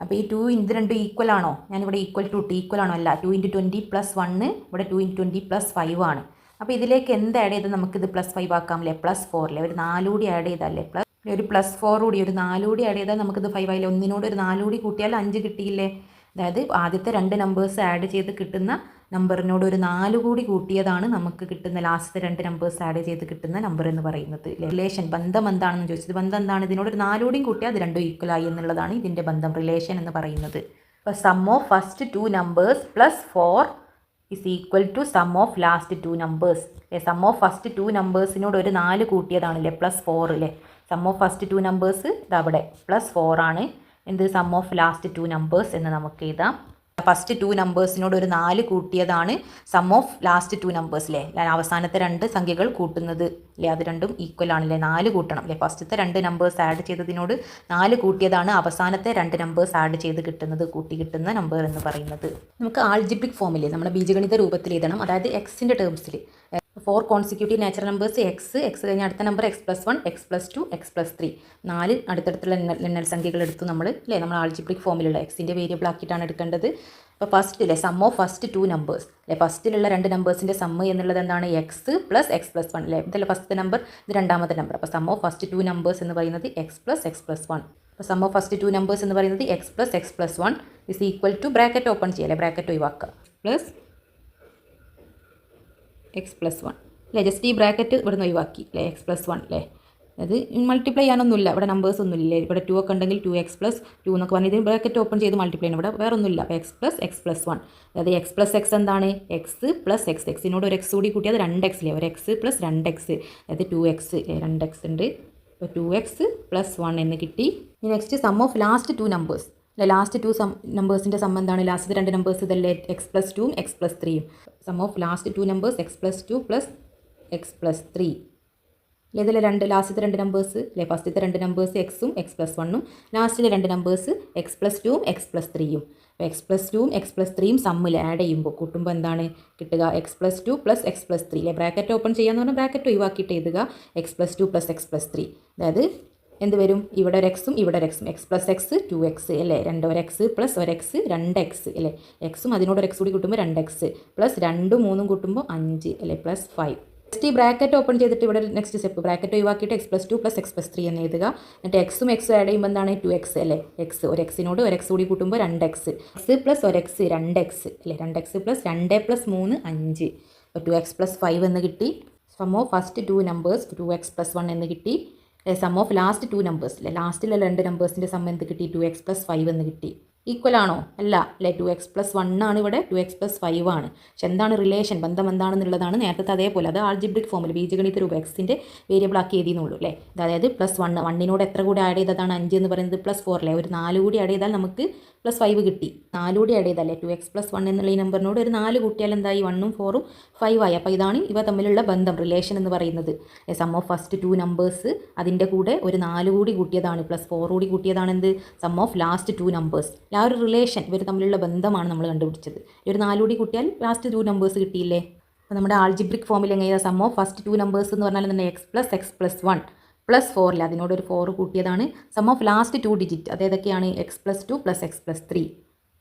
അപ്പോൾ ഈ 2 ഇത് രണ്ടും ഈക്വൽ ആണോ, ഞാനിവിടെ ഈക്വൽ ടു ഈക്വൽ ആണോ, അല്ല. 2 × 20 + 1 ഇവിടെ 2 × 20 + 5 ആണ്. അപ്പോൾ ഇതിലേക്ക് എന്ത് ആഡ് ചെയ്താൽ നമുക്കിത് +5 ആക്കാം അല്ലേ, +4 അല്ലേ, ഒരു 4 കൂടി ആഡ് ചെയ്താലേ ഒരു +4 കൂടി ഒരു 4 കൂടി ആഡ് ചെയ്താൽ നമുക്കിത് 5 ആയില്ല. ഒന്നിനോട് ഒരു 4 കൂടി കൂട്ടിയാൽ 5 കിട്ടിയില്ലേ. അതായത് ആദ്യത്തെ 2 നമ്പേഴ്സ് ആഡ് ചെയ്ത് കിട്ടുന്ന നമ്പറിനോട് ഒരു 4 കൂടി കൂട്ടിയതാണ് നമുക്ക് കിട്ടുന്ന ലാസ്റ്റത്തെ 2 നമ്പേഴ്സ് ആഡ് ചെയ്ത് കിട്ടുന്ന നമ്പർ എന്ന് പറയുന്നത്. റിലേഷൻ ബന്ധം എന്താണെന്ന് ചോദിച്ചത്. ബന്ധം എന്താണ്? ഇതിനോട് ഒരു 4 കൂടി കൂട്ടിയാൽ അത് രണ്ടും ഈക്വൽ ആയി എന്നുള്ളതാണ് ഇതിൻ്റെ ബന്ധം, റിലേഷൻ എന്ന് പറയുന്നത്. അപ്പോൾ sum of first 2 numbers +4 is equal to sum of last 2 numbers. Sum of first 2 നമ്പേഴ്സിനോട് ഒരു 4 കൂട്ടിയതാണല്ലേ +4 അല്ലേ. സം ഓഫ് ഫസ്റ്റ് 2 നമ്പേഴ്സ് ഇതവിടെ +4 ആണ്. എന്ത്? സം ഓഫ് ലാസ്റ്റ് 2 നമ്പേഴ്സ് എന്ന് നമുക്ക് എഴുതാം. ഫസ്റ്റ് 2 നമ്പേഴ്സിനോട് ഒരു 4 കൂട്ടിയതാണ് സം ഓഫ് ലാസ്റ്റ് 2 നമ്പേഴ്സ് അല്ലേ. അവസാനത്തെ 2 സംഖ്യകൾ കൂട്ടുന്നത് അല്ലേ, അത് രണ്ടും ഈക്വൽ ആണല്ലേ. 4 കൂട്ടണം അല്ലേ. ഫസ്റ്റത്തെ 2 നമ്പേഴ്സ് ആഡ് ചെയ്തതിനോട് 4 കൂട്ടിയതാണ് അവസാനത്തെ 2 നമ്പേഴ്സ് ആഡ് ചെയ്ത് കിട്ടുന്നത്, കൂട്ടി കിട്ടുന്ന നമ്പർ എന്ന് പറയുന്നത്. നമുക്ക് ആൾജിബ്രിക് ഫോമിൽ നമ്മുടെ ബീജഗണിത രൂപത്തിൽ എഴുതണം. അതായത് എക്സിൻ്റെ ടേംസിൽ 4 കോൺസിക്യൂട്ടീവ് നാച്ചുറൽ നമ്പേഴ്സ് എക്സ് കഴിഞ്ഞ അടുത്ത നമ്പർ x+1 x+2 x+3 4 അടുത്തടുത്തുള്ള എണ്ണൽ സംഖ്യകൾ എടുത്തു നമ്മൾ അല്ലേ. നമ്മൾ ആൾജിബ്രിക് ഫോമിലുള്ള എക്സിൻ്റെ വേരിയബിൾ ആക്കിയിട്ടാണ് എടുക്കേണ്ടത്. അപ്പോൾ ഫസ്റ്റ് അല്ലേ സം ഓഫ് ഫസ്റ്റ് 2 നമ്പേഴ്സ് അല്ലേ. ഫസ്റ്റിലുള്ള 2 നമ്പേഴ്സിൻ്റെ സമ്മ് എന്നുള്ളത് എന്താണ്? x+x+1 അല്ലേ. ഇതല്ലേ ഫസ്റ്റ് നമ്പർ, ഇത് രണ്ടാമത്തെ നമ്പർ. അപ്പോൾ സം ഓഫ് ഫസ്റ്റ് 2 നമ്പേഴ്സ് എന്ന് പറയുന്നത് x+x+1. അപ്പോൾ സം ഓഫ് ഫസ്റ്റ് 2 നമ്പേഴ്സ് എന്ന് പറയുന്നത് x+x+1 is equal to bracket open ചെയ്യല്ലേ, ബ്രാക്കറ്റ് ഒഴിവാക്കുക പ്ലസ് x+1 അല്ലേ. ജസ്റ്റ് ഈ ബ്രാക്കറ്റ് ഇവിടെ നിന്ന് ഒഴിവാക്കി അല്ലേ. x+1 അല്ലേ. അത് മൾട്ടിപ്ലൈ ചെയ്യാനൊന്നുമില്ല, ഇവിടെ നമ്പേഴ്സ് ഒന്നുമില്ലേ. ഇവിടെ 2 ഒക്കെ ഉണ്ടെങ്കിൽ 2x+2 എന്നൊക്കെ പറഞ്ഞാൽ ഇത് ബ്രാക്കറ്റ് ഓപ്പൺ ചെയ്ത് മൾട്ടിപ്ലൈ ചെയ്യണം. ഇവിടെ വേറെ ഒന്നുമില്ല. അപ്പോൾ x+x+1 അതായത് x+x എന്താണ്? x+x. എക്സിനോട് ഒരു എക്സ് കൂടി കൂട്ടി അത് 2x അല്ലേ. ഒരു x + 2x അതായത് 2x അല്ലേ. 2x ഉണ്ട്. അപ്പോൾ 2x+1 എന്ന് കിട്ടി. ഇനി next sum of last 2 numbers അല്ലെ. ലാസ്റ്റ് 2 നമ്പേഴ്സിൻ്റെ സം എന്താണ്? ലാസ്റ്റ് 2 നമ്പേഴ്സ് ഇതല്ലേ x+2 x+3. Some of last 2 numbers x+2 + x+3 അല്ലേ. ഇതിലെ ലാസ്റ്റത്തെ 2 നമ്പേഴ്സ് അല്ലേ. ഫസ്റ്റത്തെ 2 നമ്പേഴ്സ് എക്സും x+1ഉം ലാസ്റ്റിലെ 2 നമ്പേഴ്സ് x+2 x+3. അപ്പോൾ x+2 x+3 സമ്മിൽ ആഡ് ചെയ്യുമ്പോൾ കൂട്ടുമ്പോൾ എന്താണ് കിട്ടുക? x+2 + x+3 അല്ലേ. ബ്രാക്കറ്റ് ഓപ്പൺ ചെയ്യാന്ന് പറഞ്ഞാൽ ബ്രാക്കറ്റ് ഒഴിവാക്കിയിട്ട് എഴുതുക x+2 + x+3. അതായത് എന്ത് വരും? ഇവിടെ ഒരു എക്സും ഇവിടെ ഒരു എക്സും x+x 2x അല്ലേ. ഒരു എക്സ് പ്ലസ് ഒരു എക്സ് 2x അല്ലേ. എക്സും അതിനോട് ഒരു എക്സ് കൂടി കൂട്ടുമ്പോൾ 2x പ്ലസ് 2 3 കൂട്ടുമ്പോൾ 5 അല്ലേ +5. നെക്സ്റ്റ് ഈ ബ്രാക്കറ്റ് ഓപ്പൺ ചെയ്തിട്ട് ഇവിടെ നെക്സ്റ്റ് സ്റ്റെപ്പ് ബ്രാക്കറ്റ് ഒഴിവാക്കിയിട്ട് x+2 + x+3 എന്ന് എഴുതുക. എന്നിട്ട് എക്സും എക്സും ആഡ് ചെയ്യുമ്പോൾ എന്താണ്? 2x അല്ലേ. എക്സ് ഒരു എക്സിനോട് ഒരു എക്സ് കൂടി കൂട്ടുമ്പോൾ 2x എക്സ് പ്ലസ് ഒരു എക്സ് 2x അല്ലേ. 2x plus 2 + 3 5. അപ്പോൾ 2x + 5 എന്ന് കിട്ടി. Some of first 2 numbers 2x + 1 എന്ന് കിട്ടി. സം ഓഫ് ലാസ്റ്റ് 2 നമ്പേഴ്സ് അല്ലേ. ലാസ്റ്റിലെ 2 നമ്പേഴ്സിൻ്റെ സം എന്ത് കിട്ടി? 2x + 5 എന്ന് കിട്ടി. ഈക്വൽ ആണോ? അല്ല അല്ലേ. 2x + 1 ആണ് ഇവിടെ, 2x + 5 ആണ്. പക്ഷെ എന്താണ് റിലേഷൻ, ബന്ധം എന്താണെന്നുള്ളതാണ് നേരത്തെ അതേപോലെ. അത് ആൾജിബ്രിക് ഫോമിൽ ബീജഗണിത രൂപം എക്സിൻ്റെ വേരിയബിൾ ആക്കി എഴുതിയെന്നുള്ളൂ അല്ലേ. അതായത് +1 1നോട് എത്ര കൂടി ആഡ് ചെയ്തതാണ്? 5 എന്ന് പറയുന്നത് +4 അല്ലേ. ഒരു 4 കൂടി ആഡ് ചെയ്താൽ നമുക്ക് +5 കിട്ടി. 4 കൂടി ആഡ് ചെയ്താലേ 2x + 1 എന്നുള്ള ഈ നമ്പറിനോട് ഒരു 4 കൂട്ടിയാൽ എന്തായി? 1ഉം 4ഉം 5 ആയി. അപ്പോൾ ഇതാണ് ഇവ തമ്മിലുള്ള ബന്ധം, റിലേഷൻ എന്ന് പറയുന്നത്. സം ഓഫ് ഫസ്റ്റ് 2 നമ്പേഴ്സ് അതിൻ്റെ കൂടെ ഒരു 4 കൂടി കൂട്ടിയതാണ് +4 കൂടി കൂട്ടിയതാണ് എന്ത്? Sum of last 2 numbers. ആ ഒരു റിലേഷൻ ഇവർ തമ്മിലുള്ള ബന്ധമാണ് നമ്മൾ കണ്ടുപിടിച്ചത്. ഒരു 4 കൂടി കൂട്ടിയാൽ ലാസ്റ്റ് 2 നമ്പേഴ്സ് കിട്ടിയില്ലേ. അപ്പോൾ നമ്മുടെ ആൾജിബ്രിക് ഫോമിൽ എങ്ങനെയാണ്? സം ഓഫ് ഫസ്റ്റ് 2 നമ്പേഴ്സ് എന്ന് പറഞ്ഞാൽ തന്നെ x+x+1 +4 അതിനോട് ഒരു 4 കൂട്ടിയതാണ്. സം ഓഫ് ലാസ്റ്റ് 2 ഡിജിറ്റ് അതേതൊക്കെയാണ്? x+2 + x+3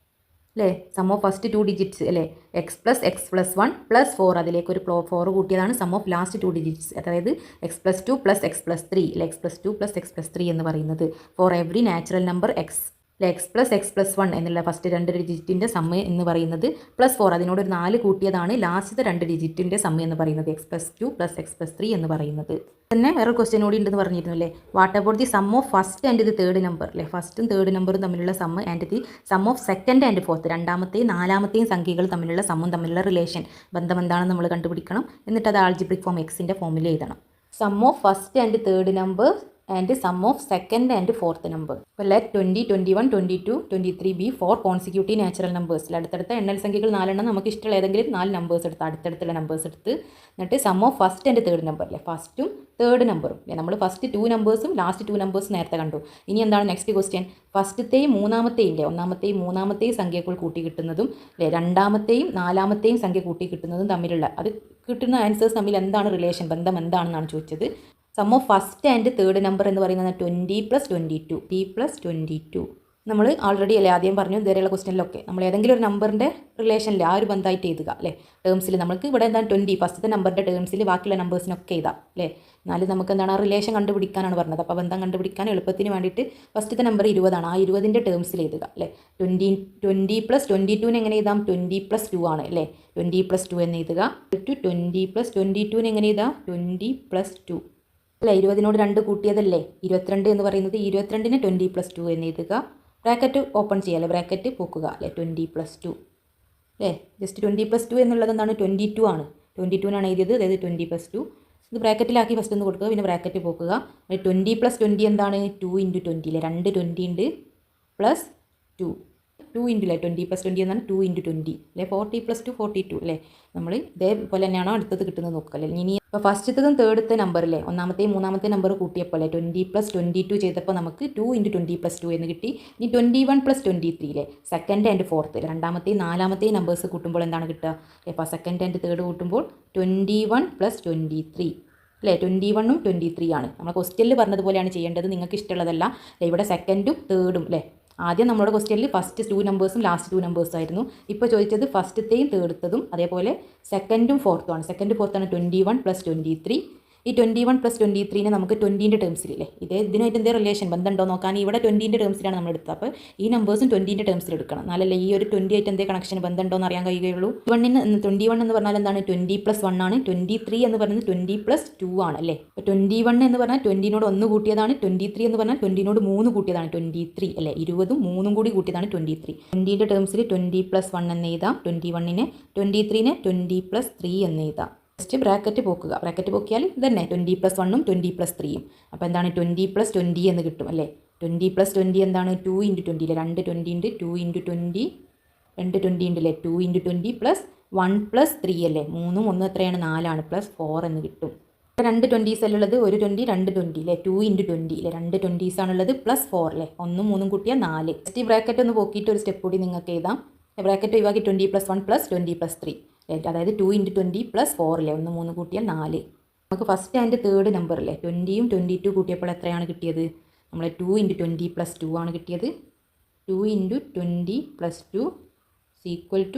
അല്ലേ. സം ഓഫ് ഫസ്റ്റ് 2 ഡിജിറ്റ്സ് അല്ലേ. x+x+1 +4 അതിലേക്ക് ഒരു 4 കൂട്ടിയതാണ് സം ഓഫ് ലാസ്റ്റ് 2 ഡിജിറ്റ്സ്. അതായത് x+2 + x+3 അല്ലെ. x+2 + x+3 എന്ന് പറയുന്നത് four every natural number x അല്ലെ. x+x+1 എന്നുള്ള ഫസ്റ്റ് 2 ഡിജിറ്റിൻ്റെ സമ്മ് എന്ന് പറയുന്നത് +4 അതിനോട് ഒരു 4 കൂട്ടിയതാണ് ലാസ്റ്റത്തെ 2 ഡിജിറ്റിൻ്റെ സമ്മ് എന്ന് പറയുന്നത് x+2 + x+3 എന്ന് പറയുന്നത്. തന്നെ വേറെ ക്വസ്റ്റ്യൻ കൂടി ഉണ്ടെന്ന് പറഞ്ഞിരുന്നു അല്ലേ. What about the sum of first and the third number അല്ലേ. ഫസ്റ്റും തേർഡ് നമ്പറും തമ്മിലുള്ള sum and the sum of second and fourth രണ്ടാമത്തെയും നാലാമത്തെയും സംഖ്യകൾ തമ്മിലുള്ള സമ്മും തമ്മിലുള്ള റിലേഷൻ ബന്ധം എന്താണെന്ന് നമ്മൾ കണ്ടുപിടിക്കണം. എന്നിട്ട് അത് ആൾജിബ്രിക് ഫോം എക്സിൻ്റെ ഫോമിൽ എഴുതണം. Sum of first and third number and sum of second and fourth number. ഇപ്പോൾ ലെറ്റ് 20 21 22 23 ബി 4 കോൺസിക്യൂട്ടീവ് നാച്ചുറൽ നമ്പേഴ്സിൽ അടുത്തടുത്ത എണ്ണൽ സംഖ്യകൾ 4 നമുക്ക് ഇഷ്ടമുള്ള ഏതെങ്കിലും 4 നമ്പേഴ്സ് എടുത്ത് അടുത്തടുത്തുള്ള നമ്പേഴ്സ് എടുത്ത് എന്നിട്ട് sum of first and third number അല്ലേ. ഫസ്റ്റും തേർഡ് നമ്പറും അല്ലേ. നമ്മൾ ഫസ്റ്റ് 2 നമ്പേഴ്സും ലാസ്റ്റ് 2 നമ്പേഴ്സും നേരത്തെ കണ്ടു. ഇനി എന്താണ് നെക്സ്റ്റ് ക്വസ്റ്റ്യൻ? ഫസ്റ്റത്തെയും മൂന്നാമത്തെയും അല്ലേ. ഒന്നാമത്തെയും മൂന്നാമത്തെയും സംഖ്യകൾ കൂട്ടി കിട്ടുന്നതും അല്ലേ രണ്ടാമത്തെയും നാലാമത്തെയും സംഖ്യ കൂട്ടി കിട്ടുന്നതും തമ്മിലുള്ള അത് കിട്ടുന്ന ആൻസേഴ്സ് തമ്മിൽ എന്താണ് റിലേഷൻ, ബന്ധം എന്താണെന്നാണ് ചോദിച്ചത്. Sum of first and third number എന്ന് പറയുന്നത് 20 + 22 t + 22 നമ്മൾ ആൾറെഡി അല്ലേ ആദ്യം പറഞ്ഞു ഇതുവരെയുള്ള ക്വസ്റ്റനിലൊക്കെ നമ്മൾ ഏതെങ്കിലും ഒരു നമ്പറിൻ്റെ റിലേഷനിൽ ആ ഒരു ബന്ധമായിട്ട് എഴുതുക അല്ലേ. ടേംസിൽ നമുക്ക് ഇവിടെ എന്താണ് 20 ഫസ്റ്റത്തെ നമ്പറിൻ്റെ ടേംസിൽ ബാക്കിയുള്ള നമ്പേഴ്സിനൊക്കെ എഴുതാം അല്ലേ. എന്നാലും നമുക്ക് എന്താണ് ആ റിലേഷൻ കണ്ടുപിടിക്കാനാണ് പറഞ്ഞത്. അപ്പോൾ ബന്ധം കണ്ടുപിടിക്കാൻ എളുപ്പത്തിന് വേണ്ടിയിട്ട് ഫസ്റ്റത്തെ നമ്പർ 20 ആണ്. ആ 20ൻ്റെ ടേംസിൽ എഴുതുക അല്ലേ. 20 + 22 എങ്ങനെ എഴുതാം? 20 + 2 ആണ് അല്ലേ. 20 + 2 എന്ന് എഴുതുക. 20 + 22 എങ്ങനെ എഴുതാം? 20 + 2 അല്ലേ. 20നോട് 2 കൂട്ടിയതല്ലേ 22 എന്ന് പറയുന്നത്. 22നെ 20 + 2 എന്ന് എഴുതുക. ബ്രാക്കറ്റ് ഓപ്പൺ ചെയ്യാമല്ലേ, ബ്രാക്കറ്റ് പോക്കുക അല്ലേ. 20 + 2 അല്ലേ. ജസ്റ്റ് 20 + 2 എന്നുള്ളത് എന്താണ്? 22 ആണ്. 22നാണ് എഴുതിയത്, അതായത് 20 + 2. ഇത് ബ്രാക്കറ്റിലാക്കി ഫസ്റ്റ് ഒന്ന് കൊടുക്കുക, പിന്നെ ബ്രാക്കറ്റ് പോക്കുക. 20 + 20 എന്താണ്? 2 × 20 അല്ലേ. 2 20 ഉണ്ട് പ്ലസ് 2 2 × അല്ലേ 20 + 20 എന്നാണ് 2 × 20 അല്ലേ. 40 + 2 42 അല്ലേ. നമ്മൾ ഇതേപോലെ തന്നെയാണോ അടുത്തത് കിട്ടുന്നത് നോക്കുക അല്ലേ. ഇനി ഇപ്പോൾ ഫസ്റ്റത്തതും തേർഡത്തെ നമ്പറില്ലേ ഒന്നാമത്തെയും മൂന്നാമത്തെ നമ്പർ കൂട്ടിയപ്പോൾ അല്ലേ 20 + 22 ചെയ്തപ്പോൾ നമുക്ക് 2 × 20 + 2 എന്ന് കിട്ടി. ഇനി 21 + 23 അല്ലേ സെക്കൻഡ് ആൻഡ് ഫോർത്ത് രണ്ടാമത്തെയും നാലാമത്തെയും നമ്പേഴ്സ് കൂട്ടുമ്പോൾ എന്താണ് കിട്ടുക? ഇപ്പോൾ സെക്കൻഡ് ആൻഡ് തേർഡ് കൂട്ടുമ്പോൾ 21 + 23 അല്ലേ. 21ഉം 23 ആണ്. നമ്മൾ ക്വസ്റ്റ്യനിൽ പറഞ്ഞതുപോലെയാണ് ചെയ്യേണ്ടത്, നിങ്ങൾക്ക് ഇഷ്ടമുള്ളതല്ല. ഇവിടെ സെക്കൻഡും തേർഡും അല്ലേ. ആദ്യം നമ്മുടെ ക്വസ്റ്റ്യനിൽ ഫസ്റ്റ് 2 നമ്പേഴ്സും ലാസ്റ്റ് 2 നമ്പേഴ്സും ആയിരുന്നു. ഇപ്പോൾ ചോദിച്ചത് ഫസ്റ്റത്തെയും തേർഡത്തതും അതേപോലെ സെക്കൻഡും ഫോർത്തും ആണ്. സെക്കൻഡ് ഫോർത്താണ് 21 + 23. ഈ 21 + 23നെ നമുക്ക് 20ൻ്റെ ടേംസിലില്ലേ ഇതിനായിട്ട് എന്തെങ്കിലും റിലേഷൻ ബന്ധമുണ്ടോ നോക്കാൻ ഇവിടെ 20ൻ്റെ ടേംസിലാണ് നമ്മൾ എടുത്തത്. അപ്പോൾ ഈ നമ്പേഴ്സും 20ൻ്റെ ടേംസിൽ എടുക്കണം, എന്നാലല്ലേ ഈ ഒരു 20 ആയിട്ട് എന്തെങ്കിലും കണക്ഷൻ ബന്ധമുണ്ടോ എന്ന് അറിയാൻ കഴിയുകയുള്ളൂ. 21 എന്ന് പറഞ്ഞാൽ എന്താണ്? 20 + 1 ആണ്. 23 എന്ന് പറയുന്നത് 20 + 2 ആണ് അല്ലേ. അപ്പോൾ 21 എന്ന് പറഞ്ഞാൽ 20നോട് 1 കൂട്ടിയതാണ്. 23 എന്ന് പറഞ്ഞാൽ 20നോട് 3 കൂട്ടിയതാണ് 23 അല്ലേ. 20ഉം 3ഉം കൂടി കൂട്ടിയതാണ് 23. 20ൻ്റെ ടേംസിൽ 20 + 1 എന്ന് എഴുതാം. 21നെ 23നെ 20 + 3 എന്ന് എഴുതാം. ജസ്റ്റ് ബ്രാക്കറ്റ് പോക്കുക. ബ്രാക്കറ്റ് പോക്കിയാൽ ഇതന്നെ 20 + 1ഉം 20 + 3ഉം. അപ്പോൾ എന്താണ് 20 + 20 എന്ന് കിട്ടും അല്ലേ. 20 + 20 എന്താണ്? 2 × 20 അല്ലേ. 2 20 ഉണ്ട്. 2 × 20 2 20 ഉണ്ട് അല്ലേ. 2 × 20 + 1 + 3 അല്ലേ. 3ഉം 1 എത്രയാണ്? 4 ആണ്. +4 എന്ന് കിട്ടും. 2 20s അല്ലുള്ളത്. ഒരു 20 2 20 അല്ലേ. 2 × 20 അല്ലേ. 2 20s ആണുള്ളത്. +4 അല്ലേ. 1ഉം 3ഉം കൂട്ടിയാൽ 4. ജസ്റ്റ് ഈ ബ്രാക്കറ്റ് ഒന്ന് പോക്കിയിട്ട് ഒരു സ്റ്റെപ്പ് കൂടി നിങ്ങൾക്ക് എഴുതാം. ബ്രാക്കറ്റ് ഒഴിവാക്കി 20 + 1 + 20 + 3 അതായത് 2 × 20 + 4 അല്ലേ. 1 3 കൂട്ടിയാൽ 4. നമുക്ക് ഫസ്റ്റ് ആൻഡ് തേർഡ് നമ്പർ അല്ലേ 20ഉം 22 കൂട്ടിയപ്പോൾ എത്രയാണ് കിട്ടിയത്? നമ്മൾ 2 × 20 + 2 ആണ് കിട്ടിയത്. 2 × 20 + 2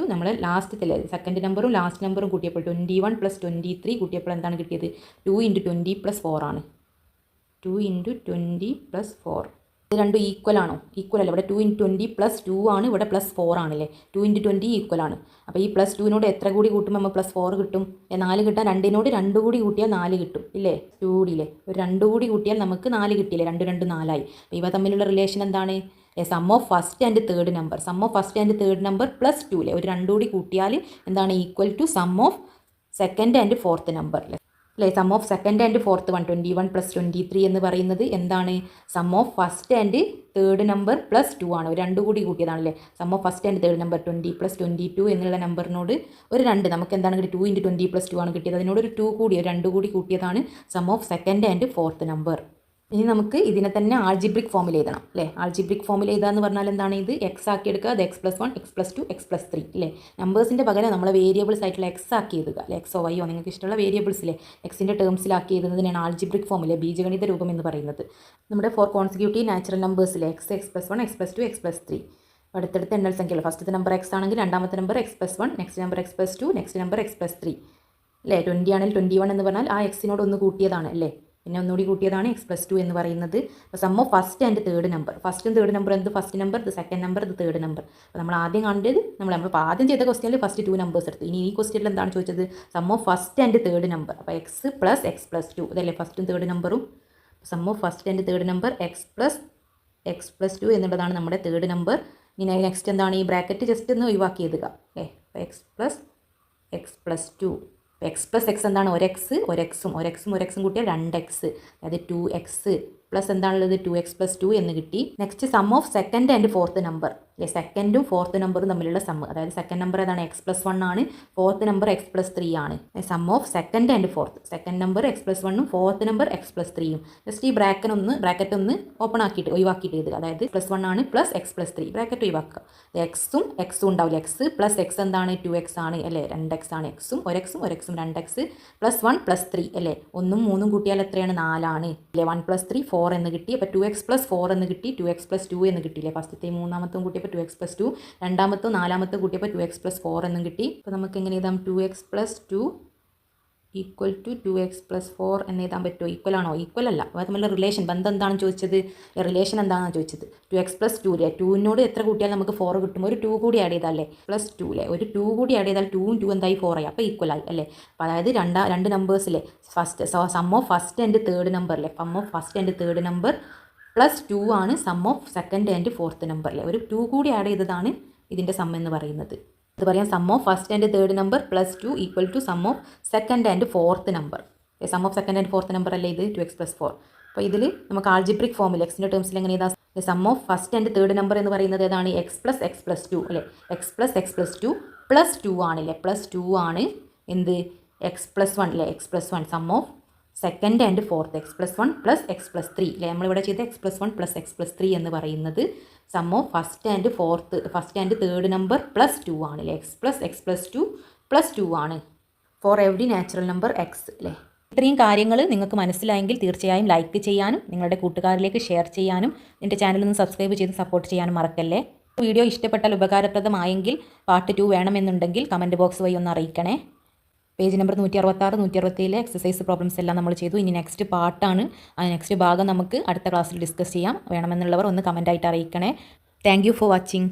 = നമ്മൾ ലാസ്റ്റത്തെ സെക്കൻഡ് നമ്പറും ലാസ്റ്റ് നമ്പറും കൂട്ടിയപ്പോൾ 21 + 23 കൂട്ടിയപ്പോൾ എന്താണ് കിട്ടിയത്? 2 × 20 + 4 ആണ്. 2 × 20 + 4 ഇത് രണ്ടും ഈക്വൽ ആണോ? ഈക്വൽ അല്ല. ഇവിടെ 2 × 20 + 2 ആണ്, ഇവിടെ +4 ആണല്ലേ. 2 × 20 ഈക്വൽ ആണ്. അപ്പോൾ ഈ +2നോട് എത്ര കൂടി കൂട്ടുമ്പോൾ നമ്മൾ +4 കിട്ടും? 4 കിട്ടാൻ 2നോട് 2 കൂടി കൂട്ടിയാൽ 4 കിട്ടും ഇല്ലേ. 2 കൂടിയില്ലേ. ഒരു 2 കൂടി കൂട്ടിയാൽ നമുക്ക് 4 കിട്ടിയില്ലേ. 2 2 4 ആയി. അപ്പോൾ ഇവ തമ്മിലുള്ള റിലേഷൻ എന്താണ്? Sum of first and third number. Sum of first and third number +2 അല്ലേ. ഒരു 2 കൂടി കൂട്ടിയാൽ എന്താണ്? Equal to sum of second and fourth number അല്ലേ. Sum of second and fourth 21 + 23 എന്ന് പറയുന്നത് എന്താണ്? Sum of first and third number +2 ആണ്. ഒരു 2 കൂടി കൂട്ടിയതാണല്ലേ. Sum of first and third number 20 + 22 എന്നുള്ള നമ്പറിനോട് ഒരു 2 നമുക്ക് എന്താണ് കിട്ടിയത്? 2 × 20 + 2 ആണ് കിട്ടിയത്. അതിനോട് ഒരു 2 കൂടി ഒരു 2 കൂടി കൂട്ടിയതാണ് sum of second and fourth number. ഇനി നമുക്ക് ഇതിനെ തന്നെ ആൾജിബ്രിക് ഫോമിൽ എഴുതണം അല്ലേ. ആൾജിബ്രിക് ഫോമിൽ എഴുതുക എന്ന് പറഞ്ഞാൽ എന്താണ്? ഇത് എക്സ് ആക്കി എടുക്കുക. അത് x+1 x+2 x+3 അല്ലേ. നമ്പേഴ്സിൻ്റെ പകരം നമ്മളെ വേരിയബിൾസ് ആയിട്ടുള്ള എക്സ് ആക്കി എഴുതുക അല്ലേ. എക്സോ വൈയോ നിങ്ങൾക്ക് ഇഷ്ടമുള്ള വേരിയബിൾസിലെ എക്സിൻ്റെ ടേംസിലാക്കി എഴുതുന്നതിനാണ് ആൾജിബ്രിക് ഫോമിലെ ബീജഗണിത രൂപം എന്ന് പറയുന്നത്. നമ്മുടെ 4 consecutive natural നമ്പേഴ്സിലെ x x+1 x+2 x+3 അടുത്തടുത്ത എണ്ണൽ സംഖ്യകൾ. ഫസ്റ്റത്തെ നമ്പർ x ആണെങ്കിൽ രണ്ടാമത്തെ number x+1, next number x+2, next number x+3 അല്ലേ. 20 ആണെങ്കിൽ 21 എന്ന് പറഞ്ഞാൽ ആ എക്സിനോട് ഒന്ന് കൂട്ടിയതാണ് അല്ലേ. പിന്നെ ഒന്നുകൂടി കൂട്ടിയതാണ് x+2 എന്ന് പറയുന്നത്. അപ്പോൾ sum of first and third number. ഫസ്റ്റും തേർഡ് നമ്പർ എന്ത്? ഫസ്റ്റ് നമ്പർ, ഇത് സെക്കൻഡ് നമ്പർ, ഇത് തേർഡ് നമ്പർ. അപ്പോൾ നമ്മൾ ആദ്യം കണ്ടത് നമ്മൾ ആദ്യം ചെയ്ത ക്വസ്റ്റ്യനിൽ ഫസ്റ്റ് 2 നമ്പേഴ്സ് എടുത്തു. ഇനി ഈ ക്വസ്റ്റ്യനിൽ എന്താണ് ചോദിച്ചത്? Sum of first and third number. അപ്പോൾ x + x+2 ഇതല്ലേ ഫസ്റ്റും തേർഡ് നമ്പറും. Sum of first and third number x + x+2 എന്നുള്ളതാണ് നമ്മുടെ തേർഡ് നമ്പർ. ഇനി നെക്സ്റ്റ് എന്താണ്? ഈ ബ്രാക്കറ്റ് ജസ്റ്റ് ഒന്ന് ഒഴിവാക്കി എഴുതുക അല്ലേ. അപ്പോൾ x + x+2 x + x എന്താണ്? ഒരു എക്സും കൂട്ടിയാൽ 2x അതായത് 2x പ്ലസ് എന്താണുള്ളത്? 2x + 2 എന്ന് കിട്ടി. Next sum of second and fourth number അല്ലേ. സെക്കൻഡും ഫോർത്ത് നമ്പറും തമ്മിലുള്ള സം. അതായത് സെക്കൻഡ് നമ്പർ ഏതാണ്? x+1 ആണ്. ഫോർത്ത് നമ്പർ x+3 ആണ്. Sum of second and fourth. Second number x+1ഉം ഫോർത്ത് നമ്പർ x+3ഉം. ജസ്റ്റ് ഈ ബ്രാക്കറ്റ് ഒന്ന് ഓപ്പൺ ആക്കിയിട്ട് ഒഴിവാക്കിയിട്ട് എഴുതുക. അതായത് +1 ആണ് +x+3 ബ്രാക്കറ്റ് ഒഴിവാക്കുക. എക്സും ഉണ്ടാവില്ല. x + x എന്താണ്? 2x ആണ് അല്ലേ. 2x ആണ്. എക്സും 2x 2x +1 + 3 അല്ലേ. 1ഉം 3ഉം കൂട്ടിയാൽ എത്രയാണ്? 4 ആണ് അല്ലേ. 1 + 3 4 എന്ന് കിട്ടി. അപ്പോൾ 2x+4 എന്ന് കിട്ടി, 2x+2 എന്ന് കിട്ടിയില്ലേ. ഫസ്റ്റത്തെ മൂന്നാമത്തും കൂട്ടിയപ്പോൾ 2x+2, രണ്ടാമത്തും നാലാമത്തും കൂട്ടിയപ്പോൾ 2x+4 എന്നും കിട്ടി. അപ്പോൾ നമുക്ക് എങ്ങനെ എഴുതാം? 2x+2 ഈക്വൽ ടു 2x+4 എന്ന് എഴുതാൻ പറ്റുമോ? ഈക്വൽ ആണോ? ഈക്വൽ അല്ല. അപ്പോൾ തമ്മിലുള്ള റിലേഷൻ ബന്ധം എന്താണെന്ന് ചോദിച്ചത്? റിലേഷൻ എന്താണെന്ന് ചോദിച്ചത്? 2x+2 അല്ലേ. 2നോട് എത്ര കൂട്ടിയാൽ നമുക്ക് 4 കിട്ടും? ഒരു 2 കൂടി ആഡ് ചെയ്താലേ +2 അല്ലേ. ഒരു 2 കൂടി ആഡ് ചെയ്താൽ 2 2 എന്തായി 4 ആയി. അപ്പോൾ ഈക്വൽ ആയി അല്ലേ. അപ്പോൾ അതായത് രണ്ട് നമ്പേഴ്സിലെ sum of first and third number അല്ലേ. Sum of first and third number +2 ആണ് sum of second and fourth number അല്ലേ. ഒരു 2 കൂടി ആഡ് ചെയ്തതാണ് ഇതിൻ്റെ സം എന്ന് പറയുന്നത്. ഇത് പറയാം sum of first and third number +2 equal to sum of second and fourth number. Sum of second and fourth number അല്ലേ ഇത് 2x+4. അപ്പോൾ ഇതിൽ നമുക്ക് ആൾജിബ്രിക് ഫോമിൽ എക്സിൻ്റെ ടേംസിൽ എങ്ങനെ ഇതാ sum of first and third number എന്ന് പറയുന്നത് ഏതാണ്? x+x+2 അല്ലേ. x+x+2 +2 ആണല്ലേ. +2 ആണ് എന്ത്? x+1 അല്ലേ. x+1 sum of second and fourth x+1 + x+3 അല്ലേ. നമ്മളിവിടെ ചെയ്ത x+1 + x+3 എന്ന് പറയുന്നത് sum of first and third number +2 ആണ് അല്ലേ. x+x+2 +2 ആണ് for every natural number x അല്ലേ. ഇത്രയും കാര്യങ്ങൾ നിങ്ങൾക്ക് മനസ്സിലായെങ്കിൽ തീർച്ചയായും ലൈക്ക് ചെയ്യാനും നിങ്ങളുടെ കൂട്ടുകാരിലേക്ക് ഷെയർ ചെയ്യാനും എൻ്റെ ചാനലൊന്ന് സബ്സ്ക്രൈബ് ചെയ്ത് സപ്പോർട്ട് ചെയ്യാനും മറക്കല്ലേ. വീഡിയോ ഇഷ്ടപ്പെട്ടാൽ ഉപകാരപ്രദമായെങ്കിൽ പാർട്ട് 2 വേണമെന്നുണ്ടെങ്കിൽ കമൻറ്റ് ബോക്സ് വഴി ഒന്ന് അറിയിക്കണേ. പേജ് നമ്പർ 166, 167 എക്സസൈസ് പ്രോബ്ലംസ് എല്ലാം നമ്മൾ ചെയ്തു. ഇനി നെക്സ്റ്റ് പാർട്ടാണ്. ആ നെക്സ്റ്റ് ഭാഗം നമുക്ക് അടുത്ത ക്ലാസ്സിൽ ഡിസ്കസ് ചെയ്യാം. വേണമെന്നുള്ളവർ ഒന്ന് കമൻറ്റായിട്ട് അറിയിക്കണേ. Thank you for watching.